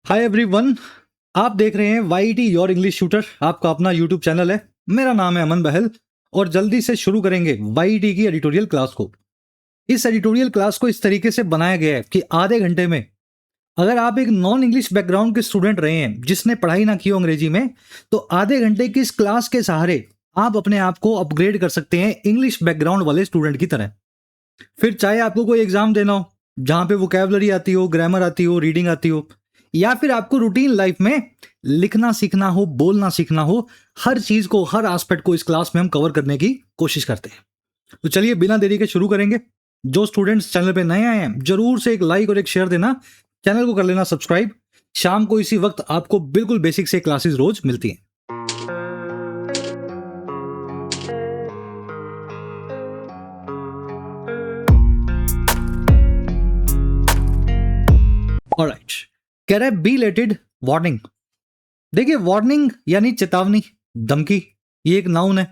Hi everyone, आप देख रहे हैं YT योर इंग्लिश शूटर। आपका अपना यूट्यूब चैनल है। मेरा नाम है अमन बहल और जल्दी से शुरू करेंगे YT की एडिटोरियल क्लास को। इस एडिटोरियल क्लास को इस तरीके से बनाया गया है कि आधे घंटे में अगर आप एक नॉन इंग्लिश बैकग्राउंड के स्टूडेंट रहे हैं जिसने पढ़ाई ना की हो अंग्रेजी में, तो आधे घंटे की इस क्लास के सहारे आप अपने आप को अपग्रेड कर सकते हैं इंग्लिश बैकग्राउंड वाले स्टूडेंट की तरह। फिर चाहे आपको कोई एग्जाम देना हो जहां पे वोकैबुलरी आती हो, ग्रामर आती हो, रीडिंग आती हो, या फिर आपको रूटीन लाइफ में लिखना सीखना हो, बोलना सीखना हो, हर चीज को, हर एस्पेक्ट को इस क्लास में हम कवर करने की कोशिश करते हैं। तो चलिए बिना देरी के शुरू करेंगे। जो स्टूडेंट्स चैनल पे नए आए हैं जरूर से एक लाइक और एक शेयर देना, चैनल को कर लेना सब्सक्राइब। शाम को इसी वक्त आपको बिल्कुल बेसिक से क्लासेस रोज मिलती हैं। ऑलराइट, कह रहा है बिलेटेड वार्निंग। देखिए, वार्निंग यानी चेतावनी, धमकी, ये एक नाउन है।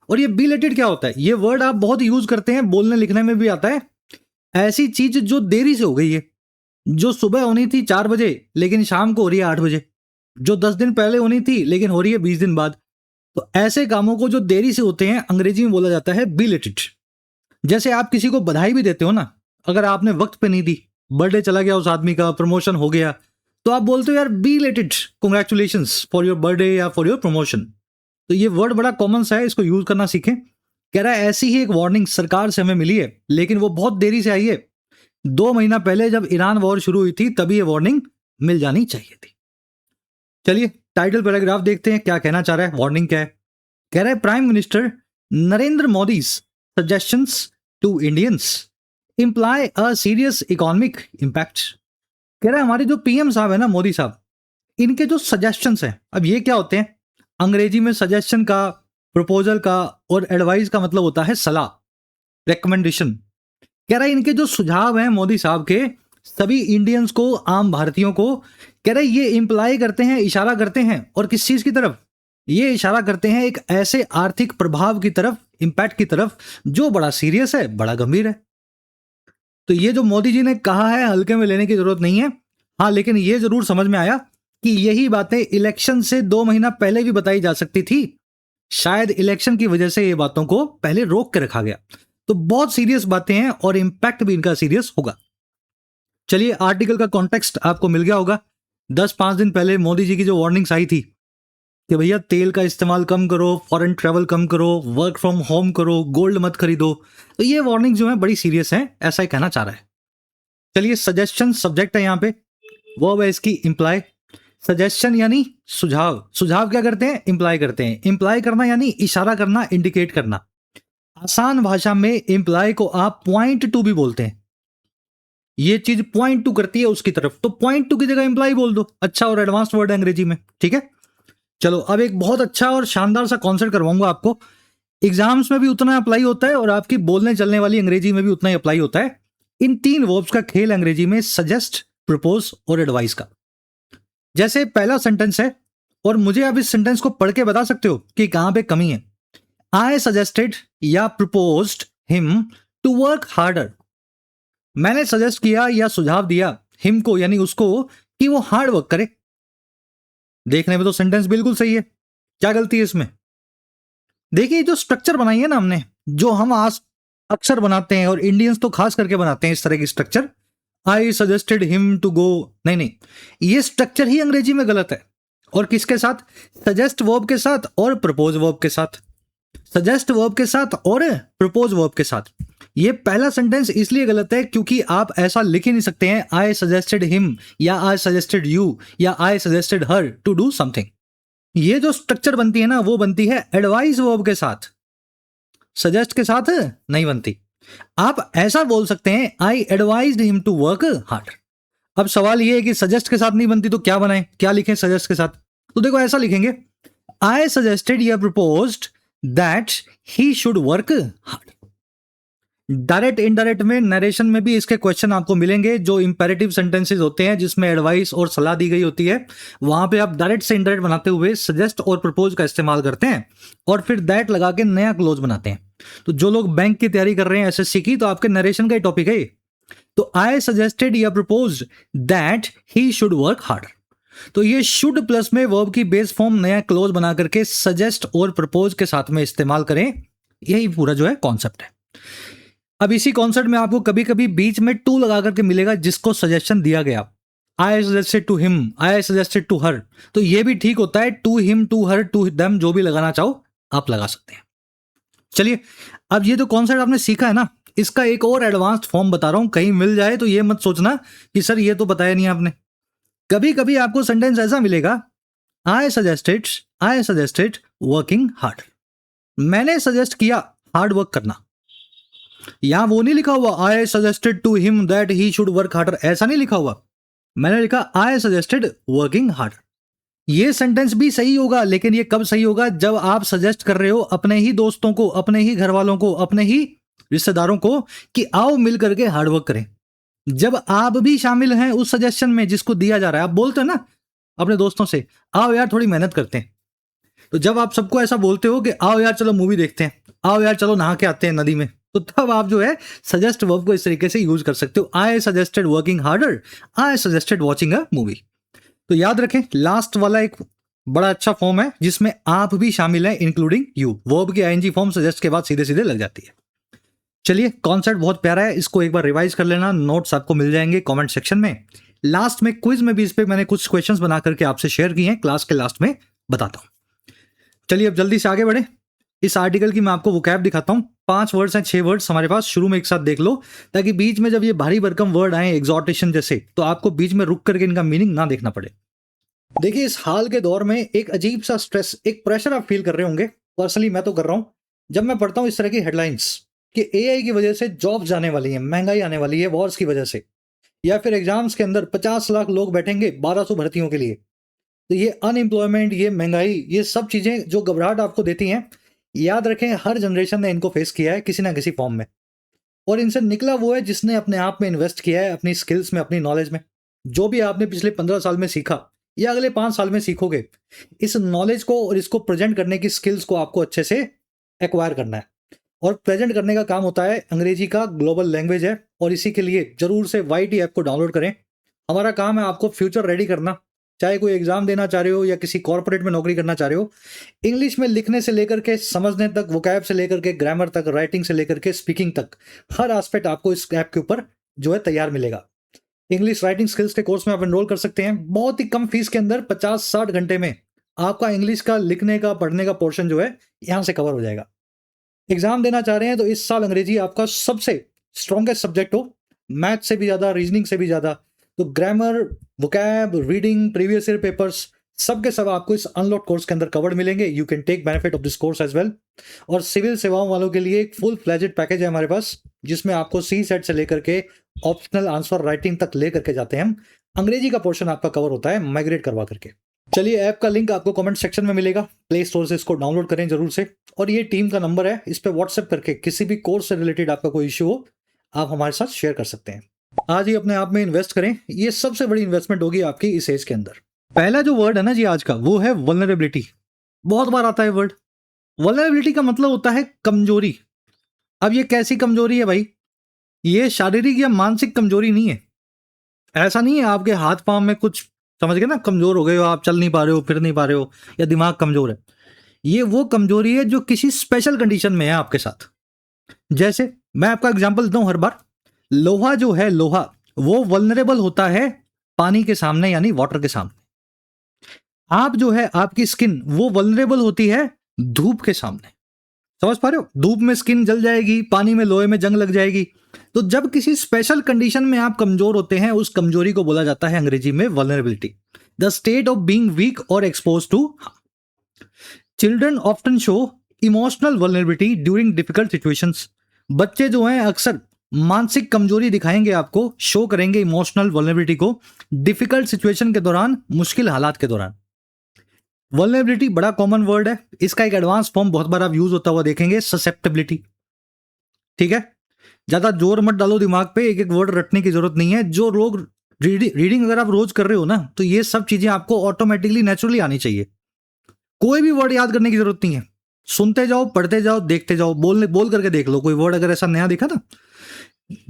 और ये बिलेटेड क्या होता है? ये वर्ड आप बहुत यूज करते हैं, बोलने लिखने में भी आता है। ऐसी चीज जो देरी से हो गई है, जो सुबह होनी थी 4 बजे लेकिन शाम को हो रही है 8 बजे, जो 10 दिन पहले होनी थी लेकिन हो रही है 20 दिन बाद। तो ऐसे कामों को जो देरी से होते हैं अंग्रेजी में बोला जाता है बिलेटेड। जैसे आप किसी को बधाई भी देते हो ना, अगर आपने वक्त पे नहीं दी, बर्थडे चला गया उस आदमी का, प्रमोशन हो गया, तो आप बोलते हो यार belated congratulations for your birthday या फॉर योर प्रमोशन। तो ये वर्ड बड़ा कॉमन सा है, इसको यूज करना सीखें। कह रहा है ऐसी ही एक वार्निंग सरकार से हमें मिली है लेकिन वो बहुत देरी से आई है। 2 महीना पहले जब ईरान वॉर शुरू हुई थी तभी ये वार्निंग मिल जानी चाहिए थी। चलिए टाइटल पैराग्राफ देखते हैं, क्या कहना चाह रहा है, वार्निंग क्या है। कह रहा है prime minister Narendra Modi suggestions to Indians imply a serious economic impact. कह रहा है हमारे जो पीएम साहब है ना, मोदी साहब, इनके जो सजेशंस हैं, अब ये क्या होते हैं? अंग्रेजी में सजेशन का, प्रपोजल का और एडवाइस का मतलब होता है सलाह, रिकमेंडेशन। कह रहा है इनके जो सुझाव हैं मोदी साहब के, सभी इंडियंस को, आम भारतीयों को, कह रहे ये इंप्लाई करते हैं, इशारा करते हैं। और किस चीज की तरफ? ये इशारा करते हैं एक ऐसे आर्थिक प्रभाव की तरफ, इंपैक्ट की तरफ, जो बड़ा सीरियस है, बड़ा गंभीर है। तो ये जो मोदी जी ने कहा है हल्के में लेने की जरूरत नहीं है। हाँ, लेकिन ये जरूर समझ में आया कि यही बातें इलेक्शन से 2 महीना पहले भी बताई जा सकती थी। शायद इलेक्शन की वजह से ये बातों को पहले रोक के रखा गया। तो बहुत सीरियस बातें हैं और इंपैक्ट भी इनका सीरियस होगा। चलिए, आर्टिकल का कॉन्टेक्स्ट आपको मिल गया होगा। 10-5 दिन पहले मोदी जी की जो वार्निंग्स आई थी कि भैया तेल का इस्तेमाल कम करो, फॉरेन ट्रैवल कम करो, वर्क फ्रॉम होम करो, गोल्ड मत खरीदो, तो ये वार्निंग जो है बड़ी सीरियस है, ऐसा ही कहना चाह रहा है। चलिए, सजेशन सब्जेक्ट है यहाँ पे, वर्ब है इसकी इंप्लाई। सजेशन यानी सुझाव, सुझाव क्या करते हैं? इंप्लाई करते हैं। इंप्लाई करना यानी इशारा करना, इंडिकेट करना। आसान भाषा में इंप्लाई को आप पॉइंट टू भी बोलते हैं। ये चीज पॉइंट टू करती है उसकी तरफ, तो पॉइंट टू की जगह इंप्लाई बोल दो। अच्छा और एडवांस वर्ड है अंग्रेजी में, ठीक है। चलो, अब एक बहुत अच्छा और शानदार सा कॉन्सेप्ट करवाऊंगा आपको। एग्जाम्स में भी उतना अप्लाई होता है और आपकी बोलने चलने वाली अंग्रेजी में भी उतना ही अप्लाई होता है। इन 3 वर्ब्स का खेल अंग्रेजी में सजेस्ट, प्रपोज और एडवाइस का। जैसे पहला सेंटेंस है, और मुझे आप इस सेंटेंस को पढ़ के बता सकते हो कि कहां पे कमी है। आई सजेस्टेड या proposed him to work harder. मैंने सजेस्ट किया या सुझाव दिया हिम को यानी उसको कि वो हार्ड वर्क करे। देखने में तो सेंटेंस बिल्कुल सही है, क्या गलती है इसमें? देखिए, जो स्ट्रक्चर बनाई है ना हमने, जो हम आज अक्सर बनाते हैं और इंडियंस तो खास करके बनाते हैं इस तरह की structure, I suggested him to go, नहीं नहीं, ये स्ट्रक्चर ही अंग्रेजी में गलत है। और किसके साथ? सजेस्ट वर्ब के साथ और प्रपोज वर्ब के साथ। सजेस्ट वर्ब के साथ और प्रपोज वर्ब के साथ। ये पहला सेंटेंस इसलिए गलत है क्योंकि आप ऐसा लिख ही नहीं सकते हैं आई सजेस्टेड हिम या आई सजेस्टेड यू या I suggested her to do something. ये जो स्ट्रक्चर बनती है ना, वो बनती है एडवाइस वर्ब के साथ, सजेस्ट के साथ नहीं बनती। आप ऐसा बोल सकते हैं I advised him to work hard. अब सवाल ये है कि सजेस्ट के साथ नहीं बनती तो क्या बनाएं, क्या लिखें सजेस्ट के साथ? तो देखो, ऐसा लिखेंगे आई सजेस्टेड या proposed that he should work hard. Direct indirect में, नरेशन में भी इसके क्वेश्चन आपको मिलेंगे। जो इंपेरेटिव सेंटेंसेस होते हैं जिसमें एडवाइस और सलाह दी गई होती है, वहां पे आप डायरेक्ट से इनडायरेक्ट बनाते हुए सजेस्ट और प्रपोज का इस्तेमाल करते हैं और फिर दैट लगा के नया क्लोज बनाते हैं। तो जो लोग बैंक की तैयारी कर रहे हैं एसएससी की, तो आपके नरेशन का ही टॉपिक है। तो आई सजेस्टेड या proposed that he should work hard. तो ये शुड प्लस में वर्ब की बेस फॉर्म नया क्लोज बना करके सजेस्ट और प्रपोज के साथ में इस्तेमाल करें, यही पूरा जो है कॉन्सेप्ट है। अब इसी कॉन्सेप्ट में आपको कभी कभी बीच में टू लगा करके मिलेगा जिसको सजेशन दिया गया, I suggested to him, I suggested to her, तो ये भी ठीक होता है, to him, to her, to them, जो भी लगाना चाहो आप लगा सकते हैं। चलिए, अब ये तो कॉन्सेप्ट आपने सीखा है ना, इसका एक और एडवांस्ड फॉर्म बता रहा हूं, कहीं मिल जाए तो ये मत सोचना कि सर ये तो बताया नहीं आपने। कभी कभी आपको सेंटेंस ऐसा मिलेगा, आई सजेस्टेड वर्किंग हार्ड, मैंने सजेस्ट किया हार्ड वर्क करना। यहां वो नहीं लिखा हुआ I suggested to him that he should work harder, ऐसा नहीं लिखा हुआ, मैंने लिखा आई सजेस्टेड वर्किंग हार्ड। ये सेंटेंस भी सही होगा, लेकिन ये कब सही होगा, जब आप सजेस्ट कर रहे हो अपने ही दोस्तों को, अपने ही घर वालों को, अपने ही रिश्तेदारों को कि आओ मिल करके हार्डवर्क करें। जब आप भी शामिल हैं उस सजेशन में जिसको दिया जा रहा है, आप बोलते हैं ना अपने दोस्तों से आओ यार थोड़ी मेहनत करते हैं, तो जब आप सबको ऐसा बोलते हो कि आओ यार चलो मूवी देखते हैं, आओ यार चलो नहा के आते हैं नदी में, तो तब आप जो है सजेस्ट वर्ब को इस तरीके से यूज कर सकते हो, आई suggested working harder, I suggested watching a movie. तो याद रखें, लास्ट वाला एक बड़ा अच्छा फॉर्म है जिसमें आप भी शामिल हैं, इंक्लूडिंग यू। वर्ब की आईएनजी फॉर्म सजेस्ट के बाद सीधे सीधे लग जाती है। चलिए, कॉन्सेप्ट बहुत प्यारा है, इसको एक बार रिवाइज कर लेना, नोट्स आपको मिल जाएंगे कमेंट सेक्शन में। लास्ट में क्विज में भी इस पे मैंने कुछ क्वेश्चंस बना करके आपसे शेयर किए हैं, क्लास के लास्ट में बताता हूं। चलिए अब जल्दी से आगे बढ़े। इस आर्टिकल की मैं आपको वोकैब दिखाता हूं, 5 वर्ड्स हैं, 6 वर्ड्स हमारे पास, शुरू में एक साथ देख लो ताकि बीच में जब ये भारी भरकम वर्ड आए एग्जॉर्टेशन जैसे, तो आपको बीच में रुक करके इनका मीनिंग ना देखना पड़े। देखिए, इस हाल के दौर में एक अजीब सा स्ट्रेस, एक प्रेशर आप फील कर रहे होंगे, पर्सनली मैं तो कर रहा हूं जब मैं पढ़ता हूं इस तरह की हेडलाइंस कि एआई की वजह से जॉब्स जाने वाली हैं, महंगाई आने वाली है वॉर्स की वजह से, या फिर एग्जाम्स के अंदर 50 लाख लोग बैठेंगे 1200 भर्तियों के लिए। तो ये अनएम्प्लॉयमेंट, ये महंगाई, ये सब चीजें जो घबराहट आपको देती हैं, याद रखें हर जनरेशन ने इनको फेस किया है किसी ना किसी फॉर्म में, और इनसे निकला वो है जिसने अपने आप में इन्वेस्ट किया है, अपनी स्किल्स में, अपनी नॉलेज में। जो भी आपने पिछले 15 साल में सीखा या अगले 5 साल में सीखोगे, इस नॉलेज को और इसको प्रेजेंट करने की स्किल्स को आपको अच्छे से एक्वायर करना है। और प्रेजेंट करने का काम होता है, अंग्रेजी का ग्लोबल लैंग्वेज है, और इसी के लिए जरूर से YT ऐप को डाउनलोड करें। हमारा काम है आपको फ्यूचर रेडी करना, चाहे कोई एग्जाम देना चाह रहे हो या किसी कॉर्पोरेट में नौकरी करना चाह रहे हो। इंग्लिश में लिखने से लेकर के समझने तक, वोकैब से लेकर के ग्रामर तक, राइटिंग से लेकर के स्पीकिंग तक, हर एस्पेक्ट आपको इस ऐप के ऊपर जो है तैयार मिलेगा। इंग्लिश राइटिंग स्किल्स के कोर्स में आप एनरोल कर सकते हैं, बहुत ही कम फीस के अंदर 50-60 घंटे में आपका इंग्लिश का लिखने का, पढ़ने का पोर्शन जो है यहाँ से कवर हो जाएगा। एग्जाम देना चाह रहे हैं तो इस साल अंग्रेजी आपका सबसे स्ट्रॉन्गेस्ट सब्जेक्ट हो, मैथ से भी ज्यादा, रीजनिंग से भी ज्यादा, तो grammar, vocab, reading, previous year papers, सब के सब आपको इस अनलॉक कोर्स के अंदर कवर्ड मिलेंगे। You can take benefit of this course as well. और सिविल सेवाओं वालों के लिए एक फुल फ्लेजेड पैकेज है हमारे पास, जिसमें आपको CSET से लेकर के ऑप्शनल आंसर राइटिंग तक ले करके जाते हैं हम। अंग्रेजी का पोर्शन आपका कवर होता है माइग्रेट करवा करके। चलिए, ऐप का लिंक आपको कमेंट सेक्शन में मिलेगा, प्ले स्टोर से इसको डाउनलोड करें जरूर से। और ये टीम का नंबर है, इस पे व्हाट्सएप करके किसी भी कोर्स से रिलेटेड आपका कोई इश्यू हो, आप हमारे साथ शेयर कर सकते हैं। आज ही अपने आप में इन्वेस्ट करें, ये सबसे बड़ी इन्वेस्टमेंट होगी आपकी इस एज के अंदर। पहला जो वर्ड है ना जी आज का, वो है वल्नरेबिलिटी। बहुत बार आता है वर्ड। वल्नरेबिलिटी का मतलब होता है कमजोरी। अब ये कैसी कमजोरी है भाई? ये शारीरिक या मानसिक कमजोरी नहीं है। ऐसा नहीं है आपके हाथ पांव में कुछ, समझ गए ना, कमजोर हो गए हो आप, चल नहीं पा रहे हो, फिर नहीं पा रहे हो, या दिमाग कमजोर है। ये वो कमजोरी है जो किसी स्पेशल कंडीशन में है आपके साथ। जैसे मैं आपका एग्जांपल देता हूं हर बार, लोहा जो है, लोहा वो वल्नरेबल होता है पानी के सामने, यानी वाटर के सामने। आप जो है, आपकी स्किन वो वल्नरेबल होती है धूप के सामने। समझ पा रहे हो? धूप में स्किन जल जाएगी, पानी में, लोहे में जंग लग जाएगी। तो जब किसी स्पेशल कंडीशन में आप कमजोर होते हैं, उस कमजोरी को बोला जाता है अंग्रेजी में vulnerability, the state of being weak और expose to. Children often show emotional vulnerability during difficult situations. बच्चे जो हैं अक्सर मानसिक कमजोरी दिखाएंगे, आपको शो करेंगे इमोशनल वल्नरेबिलिटी को डिफिकल्ट सिचुएशन के दौरान, मुश्किल हालात के दौरान। वल्नरेबिलिटी बड़ा कॉमन वर्ड है, इसका एक एडवांस फॉर्म बहुत बार आप यूज होता हुआ देखेंगे, ससेप्टेबिलिटी। ठीक है, ज्यादा जोर मत डालो दिमाग पे, एक एक वर्ड रटने की जरूरत नहीं है। जो लोग रीडिंग अगर आप रोज कर रहे हो ना, तो ये सब चीजें आपको ऑटोमेटिकली, नेचुरली आनी चाहिए। कोई भी वर्ड याद करने की जरूरत नहीं है, सुनते जाओ, पढ़ते जाओ, देखते जाओ, बोल करके देख लो। कोई वर्ड अगर ऐसा नया दिखा ना,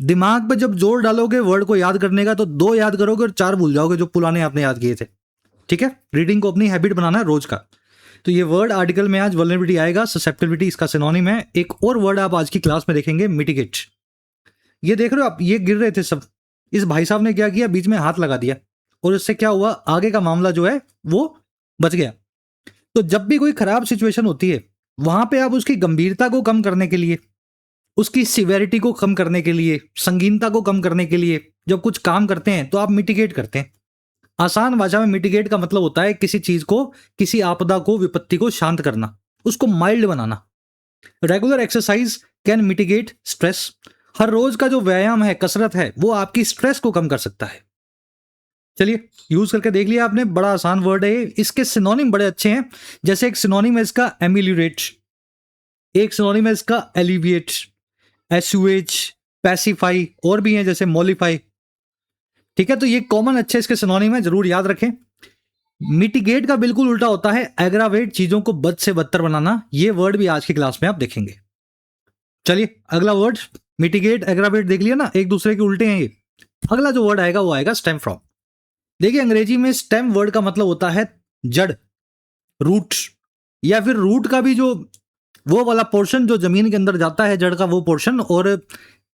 दिमाग पे जब जोर डालोगे वर्ड को याद करने का, तो 2 याद करोगे और 4 भूल जाओगे जो पुराने आपने याद किए थे। ठीक है, रीडिंग को अपनी हैबिट बनाना है रोज का। तो ये वर्ड आर्टिकल में आज वल्नरेबिलिटी आएगा, ससेप्टिबिलिटी इसका सिनोनिम है। एक और वर्ड आप आज की क्लास में देखेंगे, मिटिगेट। ये देख रहे हो आप, ये गिर रहे थे सब, इस भाई साहब ने क्या किया, बीच में हाथ लगा दिया और इससे क्या हुआ, आगे का मामला जो है वो बच गया। तो जब भी कोई खराब सिचुएशन होती है, वहां पे आप उसकी गंभीरता को कम करने के लिए, उसकी सिवेरिटी को कम करने के लिए, संगीनता को कम करने के लिए जब कुछ काम करते हैं तो आप मिटिगेट करते हैं। आसान भाषा में मिटिगेट का मतलब होता है किसी चीज को, किसी आपदा को, विपत्ति को शांत करना, उसको माइल्ड बनाना। Regular exercise can mitigate stress. हर रोज का जो व्यायाम है, कसरत है, वो आपकी स्ट्रेस को कम कर सकता है। चलिए यूज करके देख लिया आपने, बड़ा आसान वर्ड है। इसके सिनोनिम बड़े अच्छे हैं, जैसे एक सिनोनिम है इसका एमिलियरेट, एक सिनोनिम है इसका एलिविएट, एस्यूएज, पैसिफाई, और भी हैं जैसे मॉलिफाई। ठीक है, तो ये कॉमन अच्छे इसके सिनोनिम है, जरूर याद रखें। मिटिगेट का बिल्कुल उल्टा होता है एग्रावेट, चीजों को बद से बदतर बनाना। ये वर्ड भी आज की क्लास में आप देखेंगे। चलिए अगला वर्ड, मिटिगेट एग्रावेट देख लिया ना, एक दूसरे के उल्टे हैं ये। अगला जो वर्ड आएगा वो आएगा स्टेम फ्रॉम। देखिए अंग्रेजी में स्टेम वर्ड का मतलब होता है जड़, रूट, या फिर रूट का भी जो वो वाला पोर्शन जो जमीन के अंदर जाता है, जड़ का वो पोर्शन, और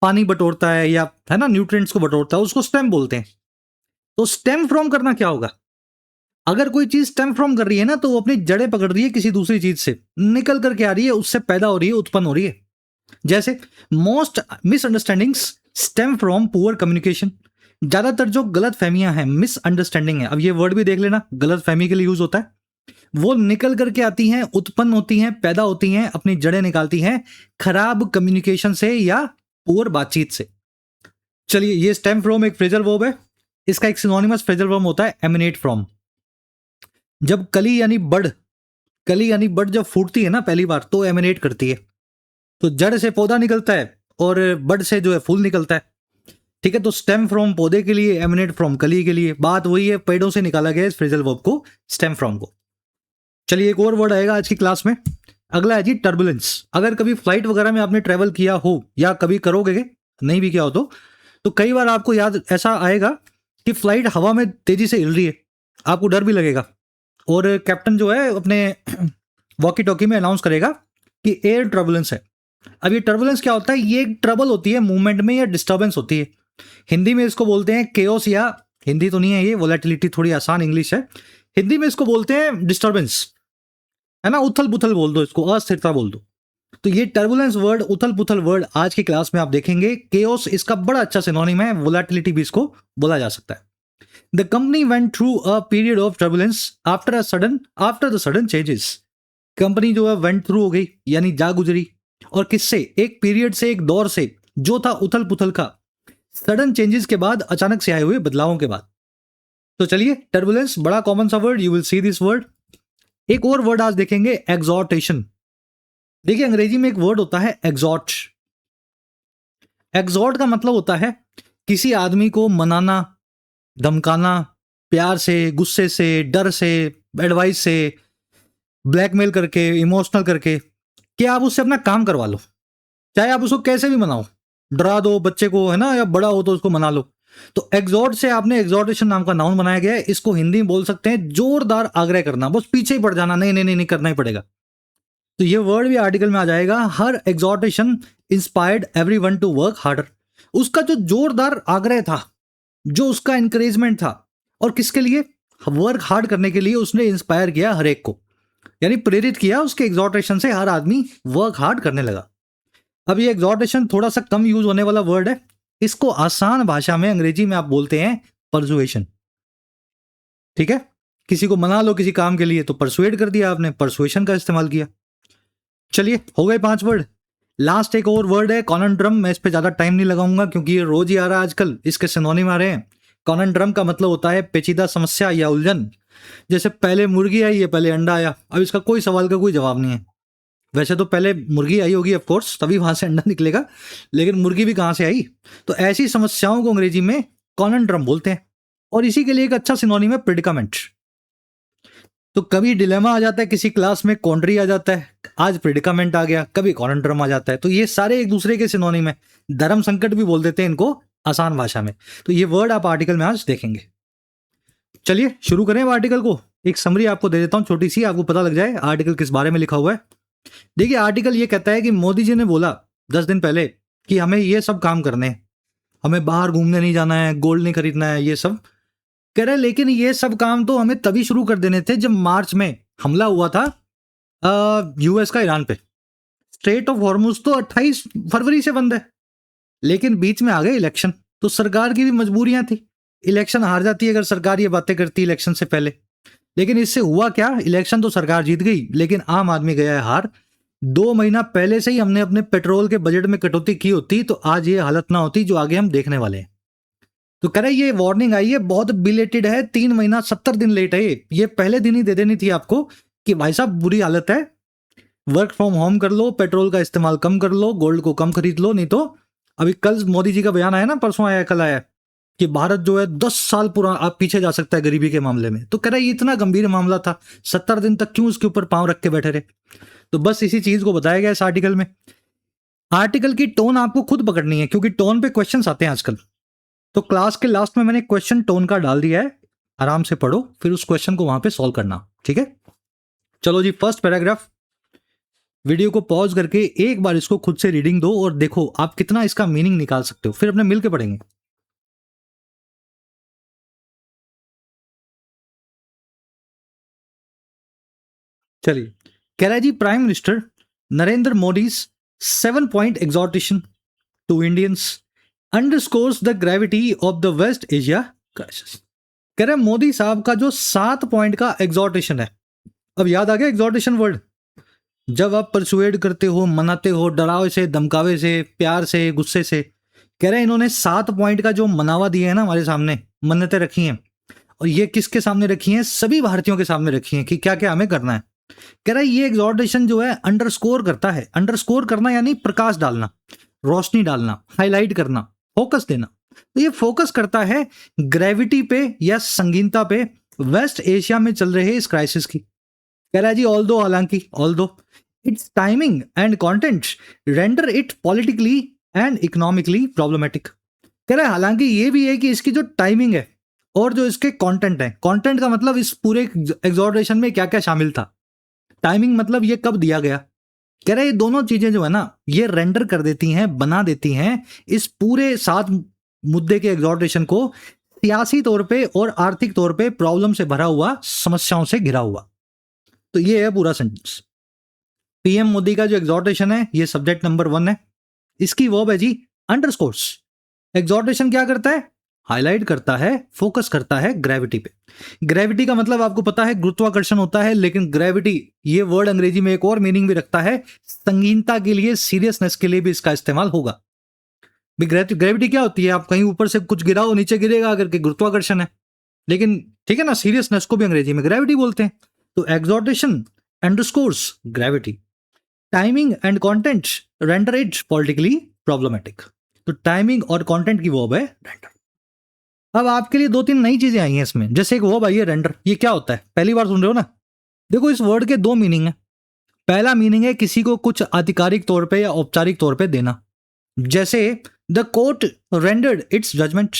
पानी बटोरता है या है ना न्यूट्रिएंट्स को बटोरता है, उसको स्टेम बोलते हैं। तो स्टेम फ्रॉम करना क्या होगा, अगर कोई चीज स्टेम फ्रॉम कर रही है ना, तो वो अपनी जड़ें पकड़ रही है किसी दूसरी चीज से, निकल करके आ रही है, उससे पैदा हो रही है, उत्पन्न हो रही है। जैसे most misunderstandings stem from poor communication. ज्यादातर जो गलत फहमियां हैं, मिसअंडरस्टैंडिंग है, अब ये वर्ड भी देख लेना, गलत फहमी के लिए यूज होता है। वो निकल करके आती हैं, उत्पन्न होती हैं, पैदा होती हैं, अपनी जड़ें निकालती हैं खराब कम्युनिकेशन से या पुअर बातचीत से। चलिए ये स्टेम फ्रॉम एक फ्रेजल वर्ब है, इसका एक सिनोनिमस फ्रेजल वर्ब होता है एमिनेट फ्रॉम। जब कली यानी बड जब फूटती है ना पहली बार, तो एमिनेट करती है। तो जड़ से पौधा निकलता है और बड से जो है फूल निकलता है। ठीक है, तो स्टेम फ्रॉम पौधे के लिए, एमिनेट फ्रॉम कली के लिए, बात वही है, पेड़ों से निकाला गया इस फ्रेजल वर्ब को, स्टेम फ्रॉम को। चलिए एक और वर्ड आएगा आज की क्लास में, अगला है जी टर्बुलेंस। अगर कभी फ्लाइट वगैरह में आपने ट्रेवल किया हो या कभी करोगे, नहीं भी किया हो तो कई बार आपको याद ऐसा आएगा कि फ्लाइट हवा में तेजी से हिल रही है, आपको डर भी लगेगा, और कैप्टन जो है अपने वॉकी टॉकी में अनाउंस करेगा कि एयर टर्बुलेंस है। अब ये टर्बुलेंस क्या होता है, ये एक ट्रबल होती है मूवमेंट में या डिस्टर्बेंस होती है। हिंदी में इसको बोलते हैं केओस, या हिंदी तो नहीं है ये, वोलेटिलिटी थोड़ी आसान इंग्लिश है, हिंदी में इसको बोलते हैं डिस्टर्बेंस, है ना, उथल पुथल बोल दो इसको, अस्थिरता बोल दो। तो ये टर्बुलेंस वर्ड, उथल पुथल वर्ड आज की क्लास में आप देखेंगे। केओस इसका बड़ा अच्छा सिनोनिम है, वोलेटिलिटी भी इसको बोला जा सकता है। The company went through a period of turbulence after the sudden changes. Company जो है वेंट थ्रू हो गई यानी जा गुजरी, और किससे, एक पीरियड से, एक दौर से जो था उथल पुथल का, सडन चेंजेस के बाद, अचानक से आए हुए बदलावों के बाद। तो चलिए टर्बुलेंस बड़ा कॉमन सा word, you will see this word. एक और वर्ड आज देखेंगे, एग्जॉर्टेशन। देखिए अंग्रेजी में एक वर्ड होता है एग्जॉर्ट। एग्जॉर्ट का मतलब होता है किसी आदमी को मनाना, धमकाना, प्यार से, गुस्से से, डर से, एडवाइस से, ब्लैकमेल करके, इमोशनल करके, कि आप उससे अपना काम करवा लो, चाहे आप उसको कैसे भी मनाओ, डरा दो बच्चे को, है ना, या बड़ा हो तो उसको मना लो। तो एग्जॉर्ट से आपने एग्जॉर्टेशन नाम का नाउन बनाया गया है। इसको हिंदी में बोल सकते हैं जोरदार आग्रह करना, बस पीछे ही पड़ जाना, नहीं नहीं नहीं करना ही पड़ेगा। तो ये वर्ड भी आर्टिकल में आ जाएगा। हर exhortation inspired everyone to work harder. उसका जो जोरदार आग्रह था, जो उसका इंकरेजमेंट था, और किसके लिए, वर्क हार्ड करने के लिए, उसने इंस्पायर किया हर एक को, यानी प्रेरित किया उसके एग्जॉर्टेशन से, हर आदमी वर्क हार्ड करने लगा। अब ये एग्जॉर्टेशन थोड़ा सा कम यूज होने वाला वर्ड है, इसको आसान भाषा में अंग्रेजी में आप बोलते हैं परसुएशन। ठीक है, किसी को मना लो किसी काम के लिए तो परसुएड कर दिया आपने, परसुएशन का इस्तेमाल किया। चलिए हो गए 5 वर्ड। लास्ट एक और वर्ड है कॉनंड्रम। मैं इस पे ज्यादा टाइम नहीं लगाऊंगा क्योंकि ये रोज ही आ रहा है आजकल, इसके सिनोनिम आ रहे हैं। कॉनंड्रम का मतलब होता है पेचीदा समस्या या उलझन। जैसे पहले मुर्गी आई है, पहले अंडा आया, अब इसका कोई सवाल का कोई जवाब नहीं है। वैसे तो पहले मुर्गी आई होगी ऑफकोर्स, तभी वहां से अंडा निकलेगा, लेकिन मुर्गी भी कहां से आई। तो ऐसी समस्याओं को अंग्रेजी में कॉनंड्रम बोलते हैं, और इसी के लिए एक अच्छा सिनोनिम है प्रेडिकामेंट। तो कभी डिलेमा आ जाता है किसी क्लास में, कॉन्ट्री आ जाता है, आज प्रेडिकामेंट आ गया, कभी कॉनंड्रम आ जाता है। तो ये सारे एक दूसरे के सिनोनिम है। धर्म संकट भी बोल देते हैं इनको आसान भाषा में। तो ये वर्ड आप आर्टिकल में आज देखेंगे। चलिए शुरू करें अब आर्टिकल को। एक समरी आपको दे देता हूं छोटी सी, आपको पता लग जाए आर्टिकल किस बारे में लिखा हुआ है। देखिए आर्टिकल ये कहता है कि मोदी जी ने बोला 10 दिन पहले कि हमें ये सब काम करने हैं, हमें बाहर घूमने नहीं जाना है, गोल्ड नहीं खरीदना है, ये सब कह रहे। लेकिन ये सब काम तो हमें तभी शुरू कर देने थे जब मार्च में हमला हुआ था यूएस का ईरान पे। स्ट्रेट ऑफ हॉर्मुज तो 28 फरवरी से बंद है, लेकिन बीच में आ गए इलेक्शन, तो सरकार की भी मजबूरियां थी। इलेक्शन हार जाती है अगर सरकार ये बातें करती इलेक्शन से पहले। लेकिन इससे हुआ क्या, इलेक्शन तो सरकार जीत गई लेकिन आम आदमी गया है हार। 2 महीना पहले से ही हमने अपने पेट्रोल के बजट में कटौती की होती तो आज ये हालत ना होती जो आगे हम देखने वाले हैं। तो कह रहे ये वार्निंग आई है, बहुत बिलेटेड है, 3 महीना 70 दिन लेट है। ये पहले दिन ही दे देनी थी आपको कि भाई साहब बुरी हालत है, वर्क फ्रॉम होम कर लो, पेट्रोल का इस्तेमाल कम कर लो, गोल्ड को कम खरीद लो। नहीं तो अभी कल मोदी जी का बयान आया ना, परसों आया कल आया कि भारत जो है 10 साल पूरा आप पीछे जा सकता है गरीबी के मामले में। तो कह रहा है ये इतना गंभीर मामला था, 70 दिन तक क्यों उसके ऊपर पांव रख के बैठे रहे। तो बस इसी चीज को बताया गया इस आर्टिकल में। आर्टिकल की टोन आपको खुद पकड़नी है क्योंकि टोन पे क्वेश्चंस आते हैं आजकल। तो क्लास के लास्ट में मैंने क्वेश्चन टोन का डाल दिया है, आराम से पढ़ो, फिर उस क्वेश्चन को वहां पे सॉल्व करना, ठीक है। चलो जी, फर्स्ट पैराग्राफ। वीडियो को पॉज करके एक बार इसको खुद से रीडिंग दो और देखो आप कितना इसका मीनिंग निकाल सकते हो, फिर अपने मिलके पढ़ेंगे। चलिए, कह रहा है जी prime minister Narendra Modi 7-point exhortation to Indians underscores the gravity of the West Asia crisis। कह रहे मोदी साहब का जो 7 पॉइंट का एग्जॉर्टेशन है, अब याद आ गया एग्जॉर्टेशन वर्ड, जब आप परसुएड करते हो, मनाते हो, डरावे से, धमकावे से, प्यार से, गुस्से से। कह रहे हैं इन्होंने 7 पॉइंट का जो मनावा दिया है ना हमारे सामने, मन्नतें रखी हैं, और ये किसके सामने रखी हैं, सभी भारतीयों के सामने रखी हैं कि क्या क्या हमें करना है। कह रहा है ये एग्जॉर्टेशन जो है अंडरस्कोर करता है, अंडरस्कोर करना यानी प्रकाश डालना, रोशनी डालना, हाईलाइट करना, फोकस देना। तो ये फोकस करता है ग्रेविटी पे या संगीनता पे वेस्ट एशिया में चल रहे इस क्राइसिस की। कह रहा है जी ऑल्दो, हालांकि, although it's timing and content render it politically and economically problematic. कह रहा है हालांकि ये भी है कि इसकी जो टाइमिंग है और जो इसके कंटेंट है, कंटेंट का मतलब इस पूरे एग्जॉर्टेशन में क्या क्या शामिल था, टाइमिंग मतलब ये कब दिया गया। कह रहे ये दोनों चीजें जो है ना ये रेंडर कर देती हैं, बना देती हैं इस पूरे 7 मुद्दे के एग्जॉर्टेशन को सियासी तौर पे और आर्थिक तौर पे प्रॉब्लम से भरा हुआ, समस्याओं से घिरा हुआ। तो ये है पूरा सेंटेंस। पीएम मोदी का जो एग्जॉर्टेशन है ये सब्जेक्ट नंबर 1 है, इसकी वर्ब है जी अंडरस्कोर्स। एग्जॉर्टेशन क्या करता है, हाईलाइट करता है, फोकस करता है ग्रेविटी पे। ग्रेविटी का मतलब आपको पता है गुरुत्वाकर्षण होता है, लेकिन ग्रेविटी ये वर्ड अंग्रेजी में एक और मीनिंग भी रखता है, संगीनता के लिए, सीरियसनेस के लिए भी इसका इस्तेमाल होगा। ग्रेविटी क्या होती है, आप कहीं ऊपर से कुछ गिराओ नीचे गिरेगा करके, गुरुत्वाकर्षण है। लेकिन ठीक है ना, सीरियसनेस को भी अंग्रेजी में ग्रेविटी बोलते हैं। तो exhortation underscores gravity, timing and content render it politically problematic. तो टाइमिंग और कंटेंट की वर्ब है रेंडर। अब आपके लिए 2-3 नई चीजें आई हैं इसमें, जैसे एक वर्ब आई है रेंडर। ये क्या होता है, पहली बार सुन रहे हो ना। देखो इस वर्ड के 2 मीनिंग है। पहला मीनिंग है किसी को कुछ आधिकारिक तौर पे या औपचारिक तौर पे देना, जैसे the court rendered its judgment,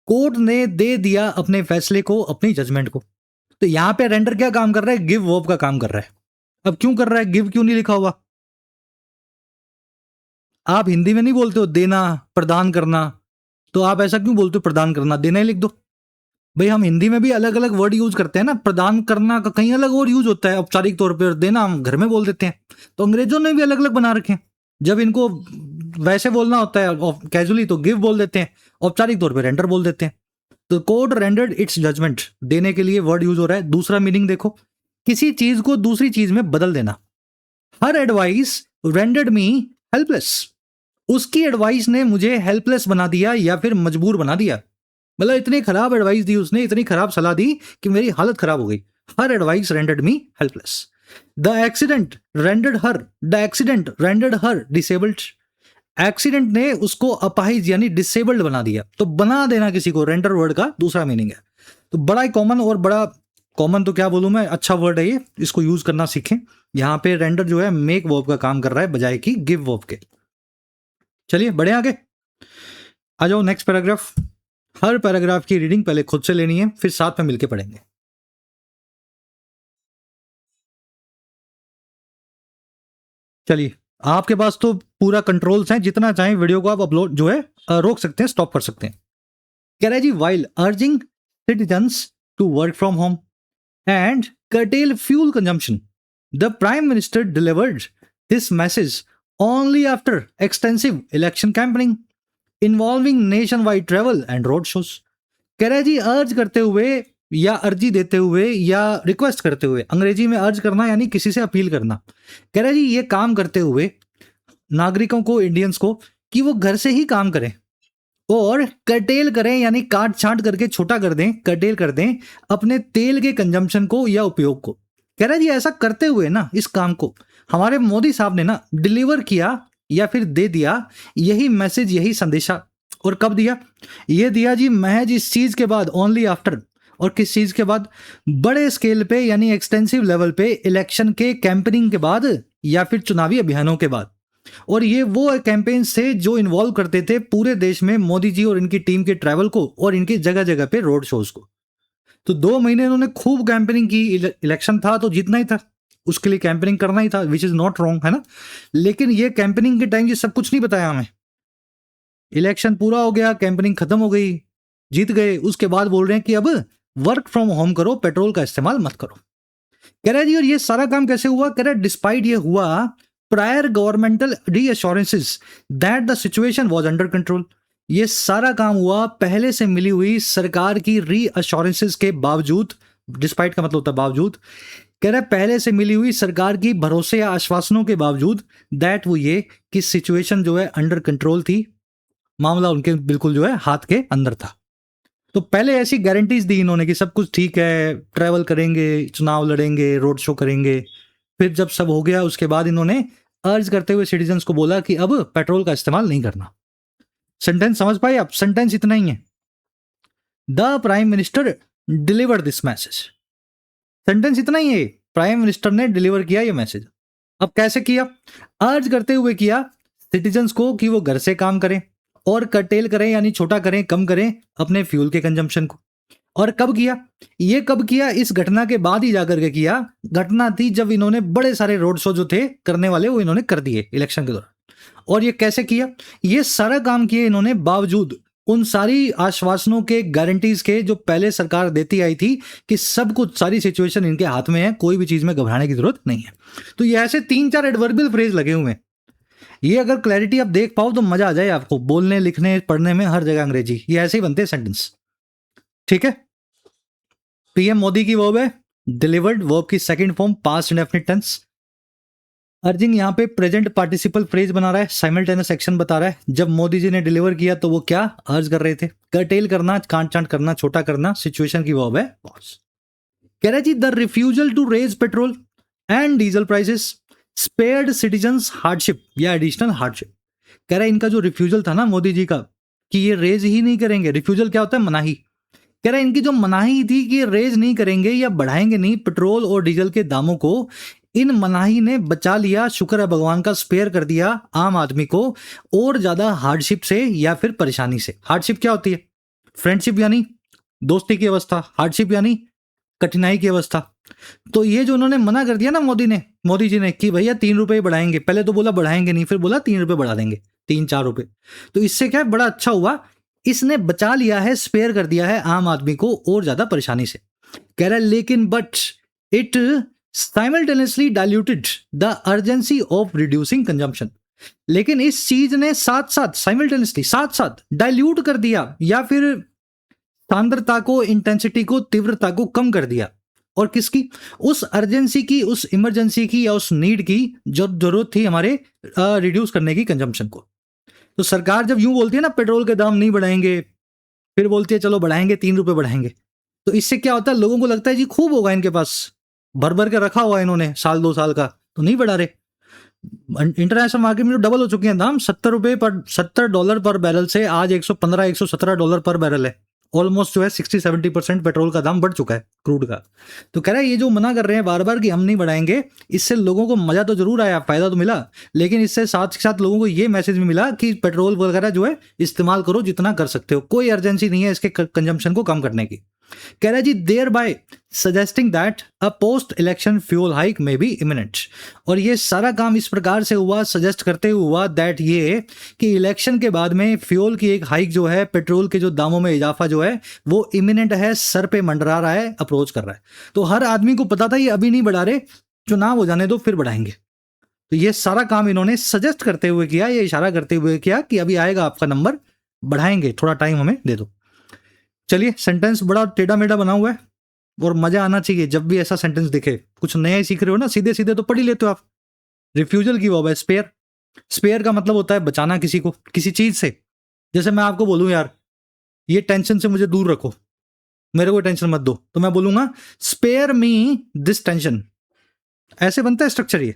court ने दे दिया अपने फैसले को, अपनी जजमेंट को। तो यहां पे रेंडर क्या काम कर रहा है, गिव वर्ब का काम कर रहा है। अब क्यों कर रहा है, गिव क्यों नहीं लिखा हुआ। आप हिंदी में नहीं बोलते हो देना, प्रदान करना, तो आप ऐसा क्यों बोलते हो प्रदान करना, देना ही लिख दो। भाई हम हिंदी में भी अलग अलग वर्ड यूज करते हैं ना, प्रदान करना का कहीं अलग और यूज होता है औपचारिक तौर पे, और देना हम घर में बोल देते हैं। तो अंग्रेजों ने भी अलग अलग बना रखे हैं। जब इनको वैसे बोलना होता है कैजुअली तो गिव बोल देते हैं, औपचारिक तौर पे रेंडर बोल देते हैं। तो कोर्ट रेंडर्ड इट्स जजमेंट, देने के लिए वर्ड यूज हो रहा है। दूसरा मीनिंग देखो, किसी चीज को दूसरी चीज में बदल देना। हर एडवाइस रेंडर्ड मी हेल्पलेस, उसकी एडवाइस ने मुझे हेल्पलेस बना दिया या फिर मजबूर बना दिया। मतलब इतनी खराब एडवाइस दी उसने, इतनी खराब सलाह दी कि मेरी हालत खराब हो गई। हर advice rendered me helpless. The accident rendered her, the accident rendered her disabled, accident ने उसको अपाहिज यानी डिसेबल्ड बना दिया। तो बना देना किसी को, रेंडर वर्ड का दूसरा मीनिंग है। तो बड़ा ही कॉमन, और बड़ा कॉमन तो क्या बोलूं मैं, अच्छा वर्ड है ये, इसको यूज करना सीखें। यहां पे रेंडर जो है मेक वर्ब का काम कर रहा है बजाय कि गिव वर्ब के। चलिए बढ़े आगे, आ जाओ नेक्स्ट पैराग्राफ। हर पैराग्राफ की रीडिंग पहले खुद से लेनी है, फिर साथ में मिलके पढ़ेंगे। चलिए, आपके पास तो पूरा कंट्रोल्स हैं, जितना चाहें वीडियो को आप अपलोड जो है रोक सकते हैं, स्टॉप कर सकते हैं। कह रहा है जी, while urging citizens to work from home and curtail fuel consumption. The Prime Minister delivered this message only after extensive election campaigning involving nationwide travel and road shows. कह रहा है जी, अर्ज करते हुए या अर्जी देते हुए या रिक्वेस्ट करते हुए, अंग्रेजी में अर्ज करना यानी किसी से अपील करना। कह रहा है जी, ये काम करते हुए नागरिकों को, इंडियंस को, कि वो घर से ही काम करें और कर्टेल करें यानी काट छांट करके छोटा कर दें, कर्टेल कर दें अपने तेल के कंजम्पशन को या उपयोग को। कह रहा है जी, ऐसा करते हुए ना इस काम को हमारे मोदी साहब ने ना डिलीवर किया या फिर दे दिया यही मैसेज, यही संदेशा। और कब दिया? ये दिया जी महज इस चीज के बाद, ओनली आफ्टर। और किस चीज के बाद? बड़े स्केल पे यानी एक्सटेंसिव लेवल पे इलेक्शन के कैंपेनिंग के बाद या फिर चुनावी अभियानों के बाद। और ये वो कैंपेन थे जो इन्वॉल्व करते थे पूरे देश में मोदी जी और इनकी टीम के ट्रैवल को और इनकी जगह जगह पे रोड शोज को। तो 2 महीने इन्होंने खूब कैंपेनिंग की। इलेक्शन था तो जीतना ही था, उसके लिए कैंपेनिंग करना ही था, विच इज नॉट रॉन्ग, है ना। लेकिन ये कैंपेनिंग के टाइम ये सब कुछ नहीं बताया हमें। इलेक्शन पूरा हो गया, कैंपेनिंग खत्म हो गई, जीत गए, उसके बाद बोल रहे हैं कि अब वर्क फ्रॉम होम करो, पेट्रोल का इस्तेमाल मत करो। कह रहा है जी, और ये सारा काम कैसे हुआ? कह रहा है डिस्पाइट ये हुआ prior governmental reassurances that the situation was under control. ये सारा काम हुआ पहले से मिली हुई सरकार की रीअश्योरेंसेस के बावजूद। डिस्पाइट का मतलब होता है बावजूद। कह रहा है पहले से मिली हुई सरकार की भरोसे या आश्वासनों के बावजूद, दैट वो ये कि सिचुएशन जो है अंडर कंट्रोल थी, मामला उनके बिल्कुल जो है हाथ के अंदर था। तो पहले ऐसी गारंटीज दी इन्होंने कि सब कुछ ठीक है, ट्रैवल करेंगे, चुनाव लड़ेंगे, रोड शो करेंगे। फिर जब सब हो गया उसके बाद इन्होंने अर्ज करते हुए सिटीजन्स को बोला कि अब पेट्रोल का इस्तेमाल नहीं करना। सेंटेंस समझ पाए आप? सेंटेंस इतना ही है, the prime minister deliver this message. Sentence इतना ही है, प्राइम मिनिस्टर ने डिलीवर किया ये मैसेज। अब कैसे किया? अर्ज करते हुए किया सिटीजन्स को कि वो घर से काम करें और कर्टेल करें यानी छोटा करें, कम करें अपने फ्यूल के कंजम्पशन को। और कब किया? ये कब किया? इस घटना के बाद ही जाकर के किया। घटना थी जब इन्होंने बड़े सारे रोड शो जो थे करने वाले वो इन्होंने कर दिए इलेक्शन के दौरान। और ये कैसे किया? ये सारा काम किया इन्होंने बावजूद उन सारी आश्वासनों के, गारंटीज के जो पहले सरकार देती आई थी कि सब कुछ, सारी सिचुएशन इनके हाथ में है, कोई भी चीज में घबराने की जरूरत नहीं है। तो ये ऐसे 3-4 एडवर्बियल फ्रेज लगे हुए हैं। ये अगर क्लैरिटी आप देख पाओ तो मजा आ जाए आपको, बोलने, लिखने, पढ़ने में हर जगह अंग्रेजी। ये ऐसे ही बनते हैं सेंटेंस, ठीक है। पीएम मोदी की वर्ब है डिलीवर्ड, वर्ब की second form past indefinite tense. Urging यहाँ पे प्रेजेंट पार्टिसिपल फ्रेज बना रहा है, साइमल्टेनियस एक्शन बता रहा है। जब मोदी जी ने डिलीवर किया तो वो क्या अर्ज कर रहे थे? कर्टेल करना, कांट चांट करना, छोटा करना। सिचुएशन की वर्ब है पॉज। कह रहा है जी, the refusal to raise petrol and diesel prices spared citizens hardship या एडिशनल हार्डशिप। कह रहा है इनका जो रिफ्यूजल था ना मोदी जी का कि ये रेज ही नहीं करेंगे। रिफ्यूजल क्या होता है? मनाही। कह रहा है इनकी जो मनाही थी कि रेज नहीं करेंगे या बढ़ाएंगे नहीं पेट्रोल और डीजल के दामों को, इन मनाही ने बचा लिया, शुक्र है भगवान का, स्पेयर कर दिया आम आदमी को और ज्यादा हार्डशिप से या फिर परेशानी से। हार्डशिप क्या होती है? फ्रेंडशिप यानी दोस्ती की अवस्था, हार्डशिप यानी कठिनाई की अवस्था। तो ये जो उन्होंने मना कर दिया ना मोदी जी ने कि भैया 3 रुपए बढ़ाएंगे, पहले तो बोला बढ़ाएंगे नहीं, फिर बोला 3 रुपए बढ़ा देंगे, 3-4 रुपए। तो इससे क्या बड़ा अच्छा हुआ, इसने बचा लिया है, स्पेयर कर दिया है आम आदमी को और ज्यादा परेशानी से। कह रहा है लेकिन but it simultaneously diluted the urgency of reducing consumption. लेकिन इस चीज ने साथ साथ, साइमल्टेनियसली साथ साथ डाइल्यूट कर दिया या फिर सांद्रता को, इंटेंसिटी को, तीव्रता को कम कर दिया। और किसकी? उस अर्जेंसी की, उस इमरजेंसी की या उस नीड की जो जरूरत थी हमारे रिड्यूस करने की कंजम्पशन को। तो सरकार जब यूं बोलती है ना पेट्रोल के दाम नहीं बढ़ाएंगे, फिर बोलती है चलो बढ़ाएंगे, 3 रुपए बढ़ाएंगे, तो इससे क्या होता है, लोगों को लगता है जी खूब होगा इनके पास, भर भर के रखा हुआ है इन्होंने साल 2 साल का, तो नहीं बढ़ा रहे। इंटरनेशनल मार्केट में तो डबल हो चुके हैं दाम, $70 पर बैरल से आज $115-117 पर बैरल है। ऑलमोस्ट जो है 60-70% पेट्रोल का दाम बढ़ चुका है क्रूड का। तो कह रहा है ये जो मना कर रहे हैं बार बार कि हम नहीं बढ़ाएंगे, इससे लोगों को मजा तो जरूर आया, फायदा तो मिला, लेकिन इससे साथ साथ लोगों को ये मैसेज भी मिला कि पेट्रोल वगैरह जो है इस्तेमाल करो जितना कर सकते हो, कोई अर्जेंसी नहीं है इसके कंजम्पशन को कम करने की। कह रहा है जी thereby suggesting that a post election fuel hike may be imminent. और ये सारा काम इस प्रकार से हुआ, सजेस्ट करते हुआ दैट ये कि इलेक्शन के बाद में फ्यूल की एक हाइक जो है, पेट्रोल के जो दामों में इजाफा जो है वो इमिनेंट है, सर पे मंडरा रहा है, अप्रोच कर रहा है। तो हर आदमी को पता था ये अभी नहीं बढ़ा रहे, चुनाव हो जाने दो फिर बढ़ाएंगे। तो ये सारा काम इन्होंने सजेस्ट करते हुए किया, ये इशारा करते हुए किया कि अभी आएगा आपका नंबर, बढ़ाएंगे, थोड़ा टाइम हमें दे दो। चलिए, सेंटेंस बड़ा टेढ़ा मेढ़ा बना हुआ है और मजा आना चाहिए जब भी ऐसा सेंटेंस दिखे। कुछ नया ही सीख रहे हो ना, सीधे सीधे तो पढ़ ही लेते हो आप। रिफ्यूजल की वर्ब है स्पेयर। स्पेयर का मतलब होता है बचाना किसी को, किसी चीज से। जैसे मैं आपको बोलूं यार ये टेंशन से मुझे दूर रखो, मेरे को टेंशन मत दो, तो मैं बोलूंगा स्पेयर मी दिस टेंशन। ऐसे बनता है स्ट्रक्चर ये।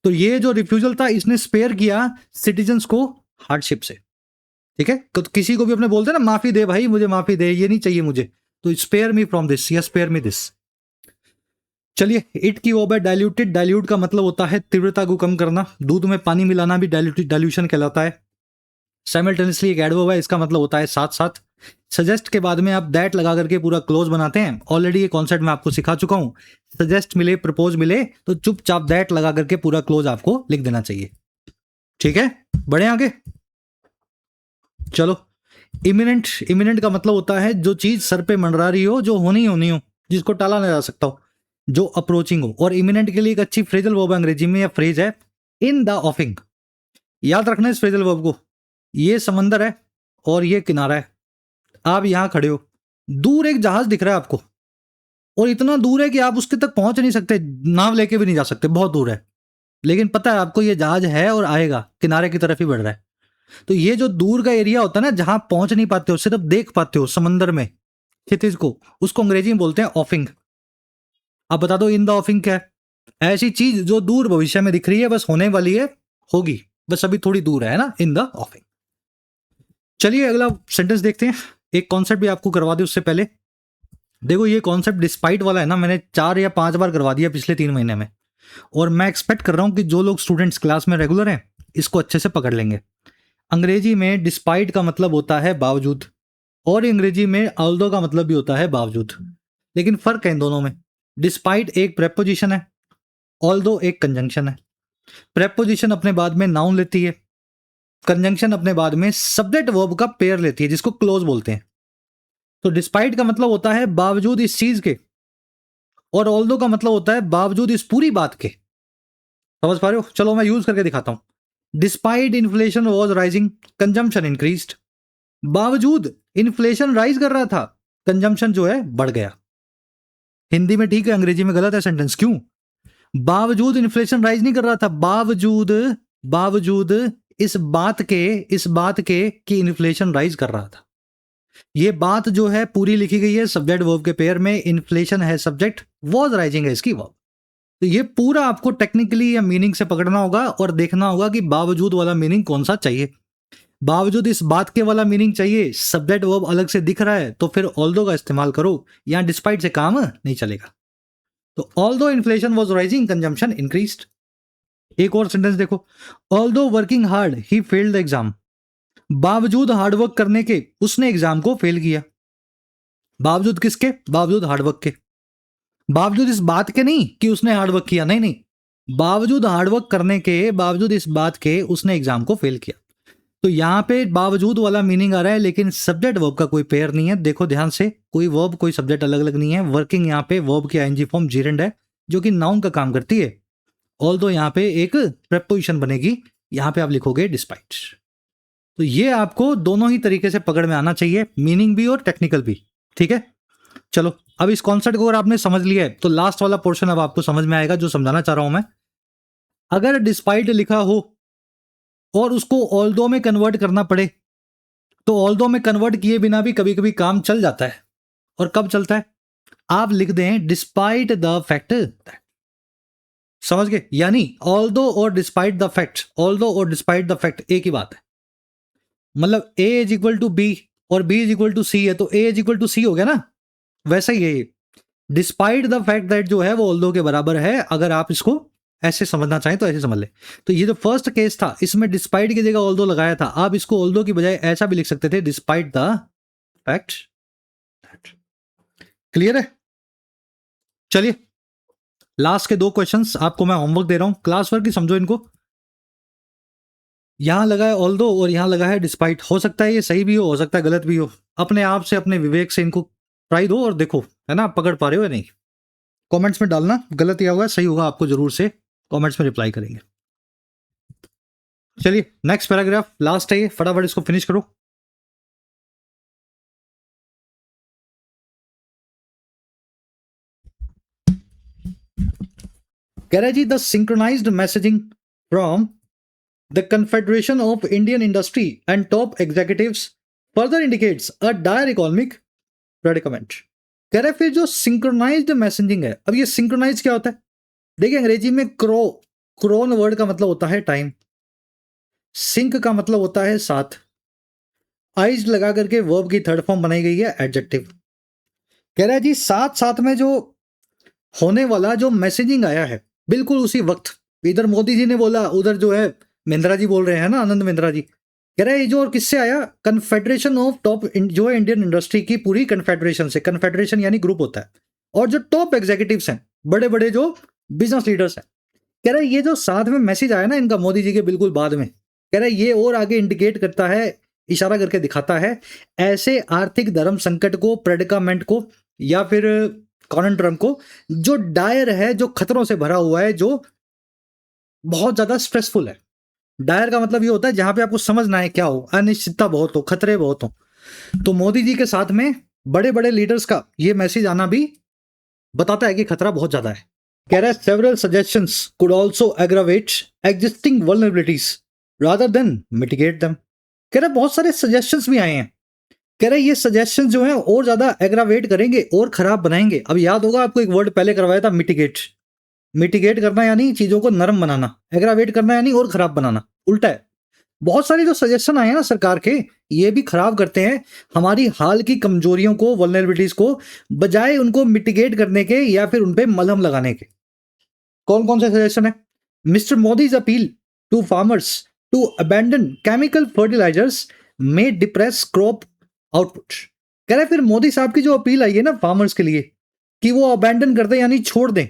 तो ये जो रिफ्यूजल था इसने स्पेयर किया सिटीजन्स को हार्डशिप से। ठीक है, तो किसी को भी अपने बोलते हैं ना माफी दे भाई, मुझे माफी दे, ये नहीं चाहिए मुझे, तो स्पेयर मी फ्रॉम दिस या स्पेयर मी दिस। चलिए, इट की वर्ब है डाइल्यूटेड। डाइल्यूट का मतलब होता है तीव्रता को कम करना। दूध में पानी मिलाना भी डाइल्यूशन कहलाता है। साइमल्टेनियसली एक एडवर्ब है, इसका मतलब होता है साथ साथ। सजेस्ट के बाद में आप दैट लगा करके पूरा क्लोज बनाते हैं। ऑलरेडी ये कॉन्सेप्ट मैं आपको सिखा चुका हूं। सजेस्ट मिले, प्रपोज मिले तो चुपचाप दैट लगा करके पूरा क्लोज आपको लिख देना चाहिए। ठीक है, बढ़े आगे। चलो, इमिनेंट। इमिनेंट का मतलब होता है जो चीज सर पे मंडरा रही हो, जो होनी होनी हो, जिसको टाला ना जा सकता हो, जो अप्रोचिंग हो। और इमिनेंट के लिए एक अच्छी फ्रेजल वर्ब अंग्रेजी में या फ्रेज है इन द ऑफिंग। याद रखना इस फ्रेजल वर्ब को। ये समंदर है और ये किनारा है, आप यहां खड़े हो, दूर एक जहाज दिख रहा है आपको, और इतना दूर है कि आप उसके तक पहुंच नहीं सकते, नाव लेके भी नहीं जा सकते, बहुत दूर है, लेकिन पता है आपको ये जहाज है और आएगा, किनारे की तरफ ही बढ़ रहा है। तो ये जो दूर का एरिया होता है ना, जहां पहुंच नहीं पाते हो, सिर्फ देख पाते हो समंदर में क्षितिज को, उसको अंग्रेजी में बोलते हैं ऑफिंग। अब बता दो इन द ऑफिंग क्या है? ऐसी चीज जो दूर भविष्य में दिख रही है, बस होने वाली है, होगी, बस अभी थोड़ी दूर है ना, इन द ऑफिंग। चलिए अगला सेंटेंस देखते हैं। एक कॉन्सेप्ट भी आपको करवा दे उससे पहले। देखो ये कॉन्सेप्ट डिस्पाइट वाला है ना, मैंने 4 या 5 बार करवा दिया पिछले 3 महीने में, और मैं एक्सपेक्ट कर रहा हूं कि जो लोग स्टूडेंट्स क्लास में रेगुलर हैं इसको अच्छे से पकड़ लेंगे। अंग्रेजी में डिस्पाइट का मतलब होता है बावजूद, और अंग्रेजी में ऑल्दो का मतलब भी होता है बावजूद, लेकिन फर्क है इन दोनों में। डिस्पाइट एक प्रेपोजिशन है, ऑल्दो एक कंजंक्शन है। प्रेपोजिशन अपने बाद में नाउन लेती है, कंजंक्शन अपने बाद में सब्जेक्ट वर्ब का पेयर लेती है जिसको क्लोज बोलते हैं। तो डिस्पाइट का मतलब होता है बावजूद इस चीज के, और ऑल्दो का मतलब होता है बावजूद इस पूरी बात के। समझ पा रहे हो? चलो मैं यूज करके दिखाता हूं। Despite inflation was rising, consumption increased. बावजूद इन्फ्लेशन राइज कर रहा था, कंजम्पशन जो है बढ़ गया। हिंदी में ठीक है, अंग्रेजी में गलत है सेंटेंस। क्यों? बावजूद इन्फ्लेशन राइज नहीं कर रहा था, बावजूद बावजूद इस बात के कि इन्फ्लेशन राइज कर रहा था। ये बात जो है पूरी लिखी गई है सब्जेक्ट वर्ब के पेयर में, इन्फ्लेशन है सब्जेक्ट, वॉज राइजिंग है इसकी वर्ब। तो ये पूरा आपको टेक्निकली या मीनिंग से पकड़ना होगा और देखना होगा कि बावजूद वाला मीनिंग कौन सा चाहिए। बावजूद इस बात के वाला मीनिंग चाहिए, सब्जेक्ट वर्ब अलग से दिख रहा है, तो फिर ऑल्दो का इस्तेमाल करो, यहां डिस्पाइट से काम नहीं चलेगा। तो although inflation was rising, consumption increased. एक और सेंटेंस देखो, although working hard he failed the exam. बावजूद हार्डवर्क करने के उसने एग्जाम को फेल किया। बावजूद किसके? बावजूद हार्डवर्क के। बावजूद इस बात के नहीं कि उसने हार्डवर्क किया, नहीं नहीं, बावजूद हार्डवर्क करने के, बावजूद इस बात के उसने एग्जाम को फेल किया। तो यहां पे बावजूद वाला मीनिंग आ रहा है, लेकिन सब्जेक्ट वर्ब का कोई पेयर नहीं है। देखो ध्यान से, कोई वर्ब कोई सब्जेक्ट अलग अलग नहीं है। वर्किंग यहाँ पे वर्ब की आईएनजी फॉर्म जीरेंड है जो कि नाउन का काम करती है। ऑल्दो यहाँ पे एक प्रेपोजिशन बनेगी, यहां पे आप लिखोगे डिस्पाइट। तो ये आपको दोनों ही तरीके से पकड़ में आना चाहिए, मीनिंग भी और टेक्निकल भी। ठीक है, चलो अब इस कॉन्सेप्ट को अगर आपने समझ लिया है तो लास्ट वाला पोर्शन अब आपको समझ में आएगा जो समझाना चाह रहा हूं मैं। अगर डिस्पाइट लिखा हो और उसको ऑल्दो में कन्वर्ट करना पड़े, तो ऑल्दो में कन्वर्ट किए बिना भी कभी कभी काम चल जाता है। और कब चलता है? आप लिख दें डिस्पाइट द फैक्ट दैट। समझ गए? यानी ऑल्दो और डिस्पाइट द फैक्ट, ऑल्दो और डिस्पाइट द फैक्ट एक ही बात है। मतलब ए इज इक्वल टू बी, और B इज इक्वल टू सी है तो A इज इक्वल टू सी हो गया ना। वैसा ही है ये, डिस्पाइट द फैक्ट दैट जो है वो ऑल्दो के बराबर है। अगर आप इसको ऐसे समझना चाहें तो ऐसे समझ ले। तो ये जो फर्स्ट केस था इसमें डिस्पाइट की जगह ऑल्दो लगाया था, आप इसको ऑल्दो की बजाय ऐसा भी लिख सकते थे, डिस्पाइट द फैक्ट। क्लियर है? चलिए लास्ट के 2 क्वेश्चंस आपको मैं होमवर्क दे रहा हूं, क्लास वर्क की समझो इनको। यहां लगा है ऑल्दो और यहां लगा है डिस्पाइट। हो सकता है ये सही भी हो सकता है गलत भी हो, अपने आप से अपने विवेक से इनको ट्राई दो और देखो है ना पकड़ पा रहे हो या नहीं। कमेंट्स में डालना गलत या होगा सही होगा, आपको जरूर से कमेंट्स में रिप्लाई करेंगे। चलिए नेक्स्ट पैराग्राफ लास्ट है ये, फटाफट इसको फिनिश करो। कह रहा है जी the synchronised messaging from the Confederation of Indian Industry and top executives further indicates a dire economic predicament. कह रहे फिर जो सिंक्रोनाइज्ड मैसेजिंग है, अब ये सिंक्रोनाइज क्या होता है? देखिए अंग्रेजी में क्रोन वर्ड का मतलब होता है टाइम, सिंक का मतलब होता है साथ, आइज लगा करके वर्ब की थर्ड फॉर्म बनाई गई है एडजेक्टिव। कह रहा है जी साथ साथ में जो होने वाला जो मैसेजिंग आया है बिल्कुल उसी वक्त, इधर मोदी जी ने बोला उधर जो है महिंद्रा जी बोल रहे हैं ना, आनंद महिंद्रा जी। कह रहा है ये जो और किससे आया? कन्फेडरेशन ऑफ टॉप जो है इंडियन इंडस्ट्री की पूरी कन्फेडरेशन से, कन्फेडरेशन यानी ग्रुप होता है, और जो टॉप एग्जीक्यूटिव्स हैं बड़े बड़े जो बिजनेस लीडर्स हैं। कह रहा है ये जो साथ में मैसेज आया ना इनका मोदी जी के बिल्कुल बाद में, कह रहा है ये और आगे इंडिकेट करता है, इशारा करके दिखाता है ऐसे आर्थिक धर्म संकट को, प्रेडिकामेंट को, या फिर कॉन्ट्रम को जो डायर है, जो खतरों से भरा हुआ है, जो बहुत ज्यादा स्ट्रेसफुल है। डायर का मतलब ये होता है जहां पे आपको समझना है क्या हो, अनिश्चितता बहुत हो, खतरे बहुत हो। तो मोदी जी के साथ में बड़े बड़े लीडर्स का ये मैसेज आना भी बताता है कि खतरा बहुत ज्यादा है। कह रहा है several suggestions could also aggravate existing vulnerabilities rather than mitigate them. कह रहा है बहुत सारे सजेशंस भी आए हैं, कह रहे ये सजेशन जो है और ज्यादा एग्रावेट करेंगे और खराब बनाएंगे। अब याद होगा आपको एक वर्ड पहले करवाया था, मिटिगेट। मिटिगेट करना यानी चीजों को नरम बनाना, एग्रावेट करना यानी और खराब बनाना, उल्टा है। बहुत सारे जो सजेशन आए हैं ना सरकार के, ये भी खराब करते हैं हमारी हाल की कमजोरियों को, वल्नरेबिलिटीज को, बजाय उनको मिटिगेट करने के या फिर उनपे मलहम लगाने के। कौन कौन से सजेशन है? Mister Modi's appeal to farmers to abandon chemical fertilisers may depress crop output. कह रहे फिर मोदी साहब की जो अपील आई है ना फार्मर्स के लिए कि वो अबैंडन कर दें यानी छोड़ दें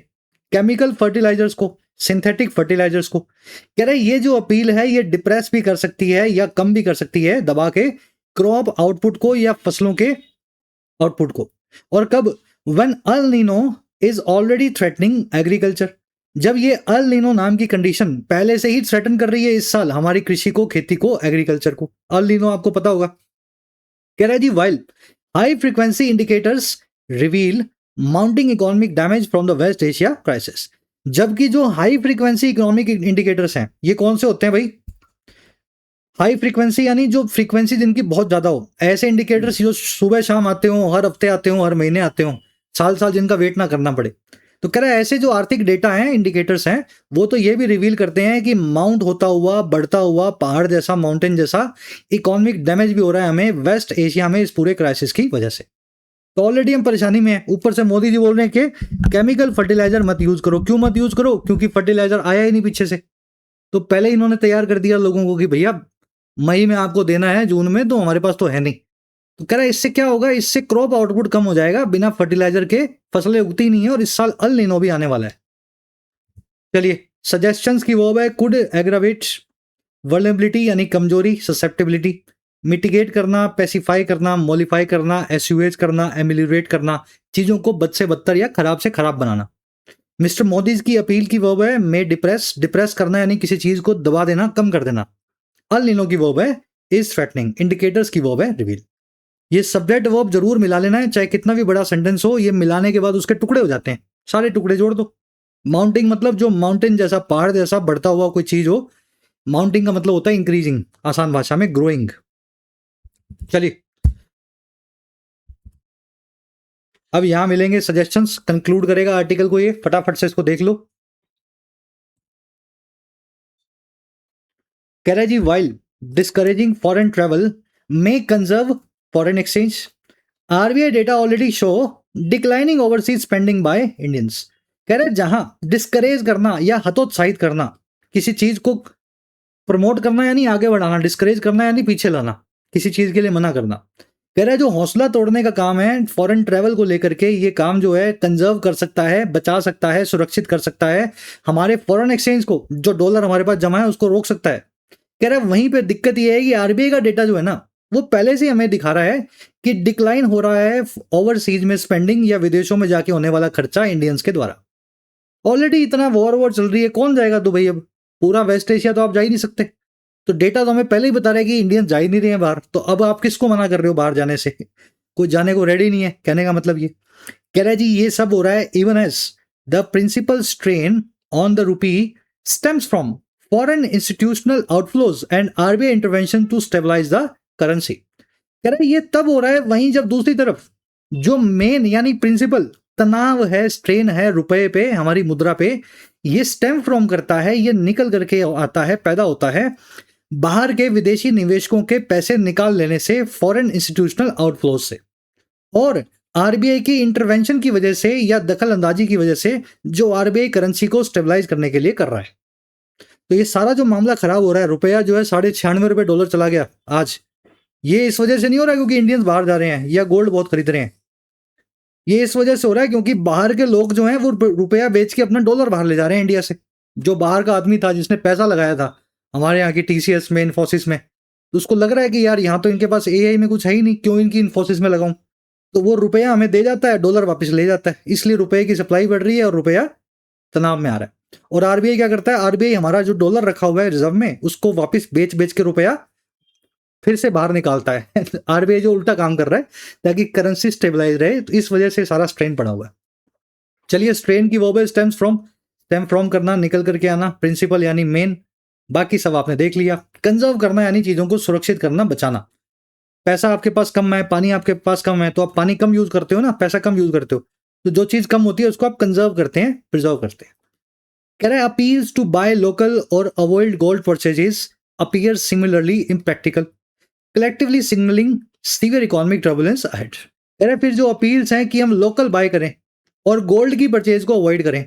केमिकल फर्टिलाइजर्स को, सिंथेटिक फर्टिलाइजर्स को। कह रहे ये जो अपील है ये डिप्रेस भी कर सकती है या कम भी कर सकती है दबा के क्रॉप आउटपुट को या फसलों के आउटपुट को। और कब? When El Nino is already threatening agriculture, जब ये अल नीनो नाम की कंडीशन पहले से ही थ्रेटन कर रही है इस साल हमारी कृषि को, खेती को, एग्रीकल्चर को। अल नीनो आपको पता होगा। कह रहा है जी while high frequency indicators reveal mounting economic damage from the West Asia crisis, जबकि जो हाई फ्रीक्वेंसी इकोनॉमिक इंडिकेटर्स हैं ये कौन से होते हैं भाई? हाई फ्रीक्वेंसी यानी जो फ्रीक्वेंसी जिनकी बहुत ज्यादा हो, ऐसे इंडिकेटर्स जो सुबह शाम आते हो, हर हफ्ते आते हो, हर महीने आते हो, साल साल जिनका वेट ना करना पड़े। तो कह रहा है ऐसे जो आर्थिक डेटा हैं, इंडिकेटर्स हैं, वो तो ये भी रिवील करते हैं कि माउंट होता हुआ, बढ़ता हुआ, पहाड़ जैसा, माउंटेन जैसा इकोनॉमिक डैमेज भी हो रहा है हमें वेस्ट एशिया में इस पूरे क्राइसिस की वजह से। तो ऑलरेडी हम परेशानी में हैं, ऊपर से मोदी जी बोल रहे हैं कि केमिकल फर्टिलाइजर मत यूज करो। क्यों मत यूज करो? क्योंकि फर्टिलाइजर आया ही नहीं पीछे से, तो पहले इन्होंने तैयार कर दिया लोगों को कि भैया मई में आपको देना है, जून में तो हमारे पास तो है नहीं। तो कह रहा है इससे क्या होगा? इससे क्रॉप आउटपुट कम हो जाएगा, बिना फर्टिलाइजर के फसलें उगती नहीं है, और इस साल अल नीनो भी आने वाला है। चलिए सजेशंस की वो है कुड एग्रावेट वर्नेबिलिटी यानी कमजोरी, ससेप्टेबिलिटी, मिटिगेट करना, पेसिफाई करना, मॉडिफाई करना, एस्यूएज करना, एमिलियोरेट करना, चीजों को बद से बदतर या खराब से खराब बनाना। मिस्टर मोदी की अपील की वर्ब है मे डिप्रेस, डिप्रेस करना यानी किसी चीज को दबा देना, कम कर देना। अल नीनो की वर्ब है इज थ्रेटनिंग, इंडिकेटर्स की वर्ब है रिवील। ये सब्जेक्ट वर्ब जरूर मिला लेना है, चाहे कितना भी बड़ा सेंटेंस हो, ये मिलाने के बाद उसके टुकड़े हो जाते हैं, सारे टुकड़े जोड़ दो। माउंटिंग मतलब जो माउंटेन जैसा, पहाड़ जैसा बढ़ता हुआ कोई चीज हो। माउंटिंग का मतलब होता है इंक्रीजिंग, आसान भाषा में ग्रोइंग। चलिए अब यहां मिलेंगे सजेशंस, कंक्लूड करेगा आर्टिकल को ये, फटाफट से इसको देख लो। कह रहा है जी while discouraging foreign travel may conserve foreign exchange, RBI data already show declining overseas spending by Indians. कह रहे जहां डिस्करेज करना या हतोत्साहित करना, किसी चीज को प्रमोट करना यानी आगे बढ़ाना, डिस्करेज करना यानी पीछे लाना, किसी चीज के लिए मना करना। कह रहा है जो हौसला तोड़ने का काम है फॉरेन ट्रेवल को लेकर के, ये काम जो है कंजर्व कर सकता है, बचा सकता है, सुरक्षित कर सकता है, हमारे फॉरेन एक्सचेंज को, जो डॉलर हमारे पास जमा है उसको रोक सकता है। कह रहा है वहीं पे दिक्कत ये है कि आरबीआई का डेटा जो है ना, वो पहले से हमें दिखा रहा है कि डिक्लाइन हो रहा है ओवरसीज में स्पेंडिंग या विदेशों में जाके होने वाला खर्चा इंडियंस के द्वारा। ऑलरेडी इतना वॉर चल रही है, कौन जाएगा दुबई? अब पूरा वेस्ट एशिया तो आप जा ही नहीं सकते। तो डेटा तो हमें पहले ही बता रहा है कि इंडियन जा ही नहीं रहे हैं बाहर, तो अब आप किसको मना कर रहे हो बाहर जाने से? कोई जाने को रेडी नहीं है, कहने का मतलब ये। कह रहा है जी ये सब हो रहा है even as the principal strain on the rupee stems from foreign institutional outflows and RBI intervention to stabilise the currency. कह रहा है ये तब हो रहा है वहीं जब दूसरी तरफ जो मेन यानी प्रिंसिपल तनाव है, स्ट्रेन है रुपए पे, हमारी मुद्रा पे, ये स्टेम फ्रॉम करता है, ये निकल करके आता है, पैदा होता है बाहर के विदेशी निवेशकों के पैसे निकाल लेने से, फॉरेन इंस्टीट्यूशनल आउटफ्लोज से, और आरबीआई की इंटरवेंशन की वजह से या दखल अंदाजी की वजह से जो आरबीआई करेंसी को स्टेबलाइज करने के लिए कर रहा है। तो ये सारा जो मामला खराब हो रहा है, रुपया जो है $96 डॉलर चला गया आज, ये इस वजह से नहीं हो रहा है क्योंकि इंडियंस बाहर जा रहे हैं या गोल्ड बहुत खरीद रहे हैं। ये इस वजह से हो रहा है क्योंकि बाहर के लोग जो हैं वो रुपया बेच के अपना डॉलर बाहर ले जा रहे हैं इंडिया से। जो बाहर का आदमी था जिसने पैसा लगाया था हमारे यहाँ की टीसीएस में, इन्फोसिस में, तो उसको लग रहा है कि यार यहाँ तो इनके पास एआई में कुछ है ही नहीं, क्यों इनकी इन्फोसिस में लगाऊं? तो वो रुपया हमें दे जाता है, डॉलर वापस ले जाता है, इसलिए रुपये की सप्लाई बढ़ रही है और रुपया तनाव में आ रहा है। और आरबीआई क्या करता है, आरबीआई हमारा जो डॉलर रखा हुआ है रिजर्व में उसको वापस बेच बेच के रुपया फिर से बाहर निकालता है। आरबीआई जो उल्टा काम कर रहा है ताकि करेंसी स्टेबलाइज रहे, तो इस वजह से सारा स्ट्रेन पड़ा हुआ है। चलिए स्ट्रेन की वो स्टेम फ्रॉम करना, निकल करके आना, प्रिंसिपल यानी मेन, बाकी सब आपने देख लिया। कंजर्व करना यानी चीजों को सुरक्षित करना, बचाना। पैसा आपके पास कम है, पानी आपके पास कम है, तो आप पानी कम यूज करते हो ना, पैसा कम यूज करते हो, तो जो चीज कम होती है उसको आप कंजर्व करते हैं, प्रिजर्व करते हैं। कह रहे हैं अपील्स टू बाय लोकल और avoid gold purchases appear similarly impractical, collectively signalling severe economic turbulence ahead. कह रहे फिर जो अपील्स हैं कि हम लोकल बाय करें और गोल्ड की परचेज को अवॉइड करें,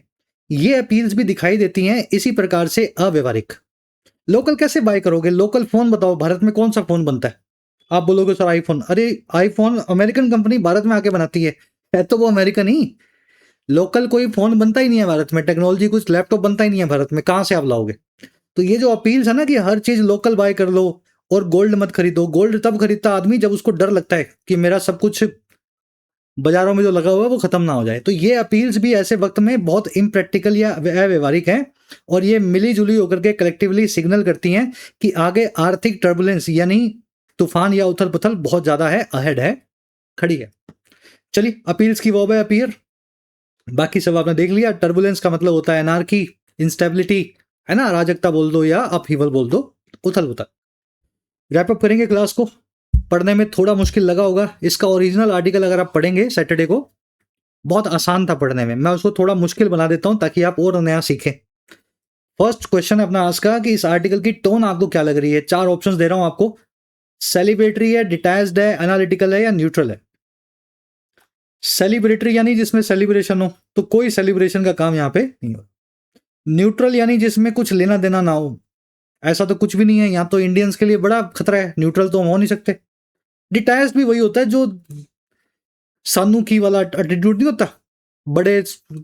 ये अपील्स भी दिखाई देती हैं इसी प्रकार से अव्यवहारिक। लोकल कैसे बाय करोगे? लोकल फोन बताओ, भारत में कौन सा फोन बनता है? आप बोलोगे सर आईफोन, अरे आईफोन अमेरिकन कंपनी भारत में आके बनाती है तो वो अमेरिकन ही। लोकल कोई फोन बनता ही नहीं है भारत में, टेक्नोलॉजी कुछ लैपटॉप बनता ही नहीं है भारत में, कहां से आप लाओगे? तो ये जो अपील्स है ना कि हर चीज लोकल बाय कर लो और गोल्ड मत खरीदो, गोल्ड तब खरीदता आदमी जब उसको डर लगता है कि मेरा सब कुछ बाजारों में जो लगा हुआ है वो खत्म ना हो जाए। तो ये अपील्स भी ऐसे वक्त में बहुत इम्प्रैक्टिकल या अव्यवहारिक हैं और ये मिली जुली होकर के कलेक्टिवली सिग्नल करती हैं कि आगे आर्थिक टर्बुलेंस यानी तूफान या उथल पुथल बहुत ज्यादा है, अहेड है, खड़ी है। चलिए अपील्स की वो है अपीयर, बाकी सब आपने देख लिया। टर्बुलेंस का मतलब होता है एनार्की, इंस्टेबिलिटी, है ना, अराजकता बोल दो या अपहीवल बोल दो, उथल पुथल। रैप अप करेंगे क्लास को। पढ़ने में थोड़ा मुश्किल लगा होगा, इसका ओरिजिनल आर्टिकल अगर आप पढ़ेंगे सैटरडे को, बहुत आसान था पढ़ने में, मैं उसको थोड़ा मुश्किल बना देता हूं ताकि आप और नया सीखें। फर्स्ट क्वेश्चन है अपना आज का कि इस आर्टिकल की टोन आपको क्या लग रही है? 4 ऑप्शंस दे रहा हूं आपको, सेलिब्रेटरी है, डिटैच्ड है, एनालिटिकल है या न्यूट्रल है। सेलिब्रेटरी यानी जिसमें सेलिब्रेशन हो, तो कोई सेलिब्रेशन का काम यहां पे नहीं हो। न्यूट्रल यानी जिसमें कुछ लेना देना ना हो, ऐसा तो कुछ भी नहीं है, यहाँ तो इंडियंस के लिए बड़ा खतरा है, न्यूट्रल तो हम हो नहीं सकते। डिटैच भी वही होता है जो सानू की वाला एटीट्यूड नहीं होता, बड़े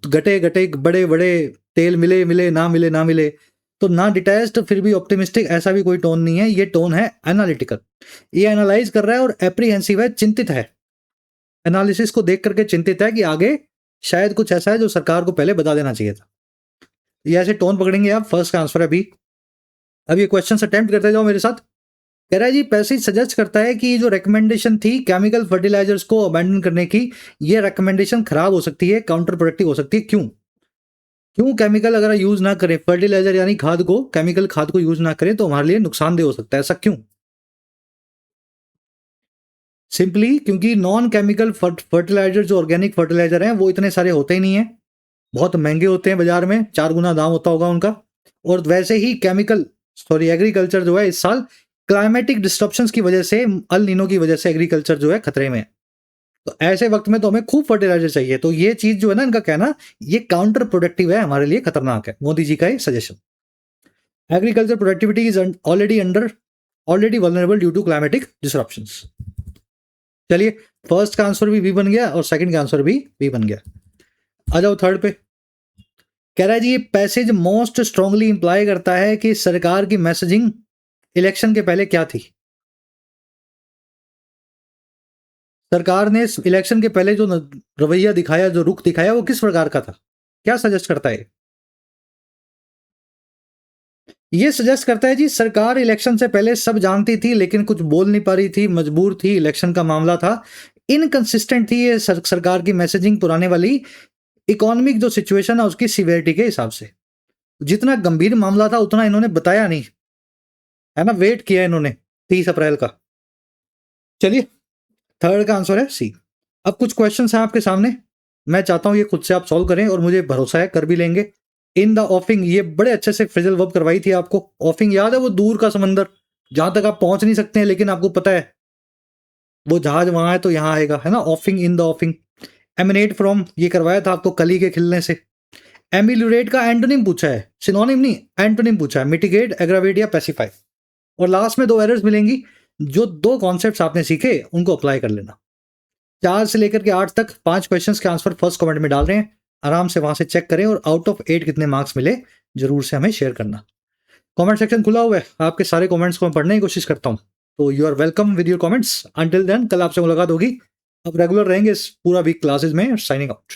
घटे घटे बड़े बड़े तेल मिले मिले ना मिले ना मिले, तो ना डिटैच्ड फिर भी ऑप्टिमिस्टिक, ऐसा भी कोई टोन नहीं है। ये टोन है एनालिटिकल, ये एनालाइज कर रहा है और एप्रीहेंसिव है, चिंतित है, एनालिसिस को देख करके चिंतित है कि आगे शायद कुछ ऐसा है जो सरकार को पहले बता देना चाहिए था। ये ऐसे टोन पकड़ेंगे आप। फर्स्ट का आंसर है बी। अब ये क्वेश्चन अटेम्प्ट करते जाओ मेरे साथ। कह रहा है जी पैसेज सजेस्ट करता है कि जो रिकमेंडेशन थी केमिकल फर्टिलाइजर्स को अबैंडन करने की, ये रिकमेंडेशन खराब हो सकती है, काउंटर प्रोडक्टिव हो सकती है। क्यों केमिकल अगर यूज ना करें, फर्टिलाइजर यानी खाद को, केमिकल खाद को यूज ना करें तो हमारे लिए नुकसानदेह हो सकता है, ऐसा क्यों? सिंपली क्योंकि नॉन केमिकल फर्टिलाइजर जो ऑर्गेनिक फर्टिलाइजर हैं वो इतने सारे होते ही नहीं है, बहुत महंगे होते हैं, बाजार में 4 गुना दाम होता होगा उनका। और वैसे ही एग्रीकल्चर जो है इस साल क्लाइमेटिक डिस्ट्रप्शंस की वजह से, अल नीनो की वजह से एग्रीकल्चर जो है खतरे में है। तो ऐसे वक्त में तो हमें खूब फर्टिलाइजर चाहिए। तो ये चीज जो है ना, इनका कहना, ये काउंटर प्रोडक्टिव है, हमारे लिए खतरनाक है। मोदी जी का ये suggestion. Agriculture productivity is already vulnerable due to climatic disruptions. चलिए, फर्स्ट का आंसर भी बी बन गया और सेकंड का आंसर भी बी बन गया। आ जाओ थर्ड पे। कह रहा है जी, ये पैसेज मोस्ट स्ट्रांगली इंप्लाई करता है कि सरकार की मैसेजिंग इलेक्शन के पहले क्या थी। सरकार ने इलेक्शन के पहले जो रवैया दिखाया, जो रुख दिखाया, वो किस प्रकार का था? क्या सजेस्ट करता है? ये सजेस्ट करता है जी, सरकार इलेक्शन से पहले सब जानती थी लेकिन कुछ बोल नहीं पा रही थी, मजबूर थी, इलेक्शन का मामला था, इनकंसिस्टेंट थी ये सरकार की मैसेजिंग पुराने वाली इकोनॉमिक जो सिचुएशन है उसकी सिवियरिटी के हिसाब से। जितना गंभीर मामला था उतना इन्होंने बताया नहीं, है ना, वेट किया इन्होंने 30 अप्रैल का। चलिए, थर्ड का आंसर है सी। अब कुछ क्वेश्चंस हैं आपके सामने, मैं चाहता हूं ये खुद से आप सॉल्व करें और मुझे भरोसा है कर भी लेंगे। इन द ऑफिंग, ये बड़े अच्छे से फ्रेजल वर्ब करवाई थी आपको। ऑफिंग याद है, वो दूर का समंदर जहां तक आप पहुंच नहीं सकते हैं लेकिन आपको पता है वो जहाज वहां है तो यहां आएगा, है ना, offing, in the offing. Emanate from, ये करवाया था आपको कली के खिलने से। एमिल्यूरेट का एंटोनिम पूछा है, सिनोनिम नहीं, एंटोनिम पूछा है, मिटिगेट, एग्रावेट या पैसिफाई। और लास्ट में 2 एरर्स मिलेंगी, जो 2 कॉन्सेप्ट्स आपने सीखे उनको अप्लाई कर लेना। 4 से लेकर के 8 तक 5 क्वेश्चंस के आंसर फर्स्ट कमेंट में डाल रहे हैं, आराम से वहां से चेक करें और आउट ऑफ 8 कितने मार्क्स मिले जरूर से हमें शेयर करना। कमेंट सेक्शन खुला हुआ है, आपके सारे कमेंट्स को मैं पढ़ने की कोशिश करता हूं, तो you are welcome with your comments. Until then, कल आपसे मुलाकात होगी। अब रेगुलर रहेंगे इस पूरा वीक क्लासेस में। Signing out.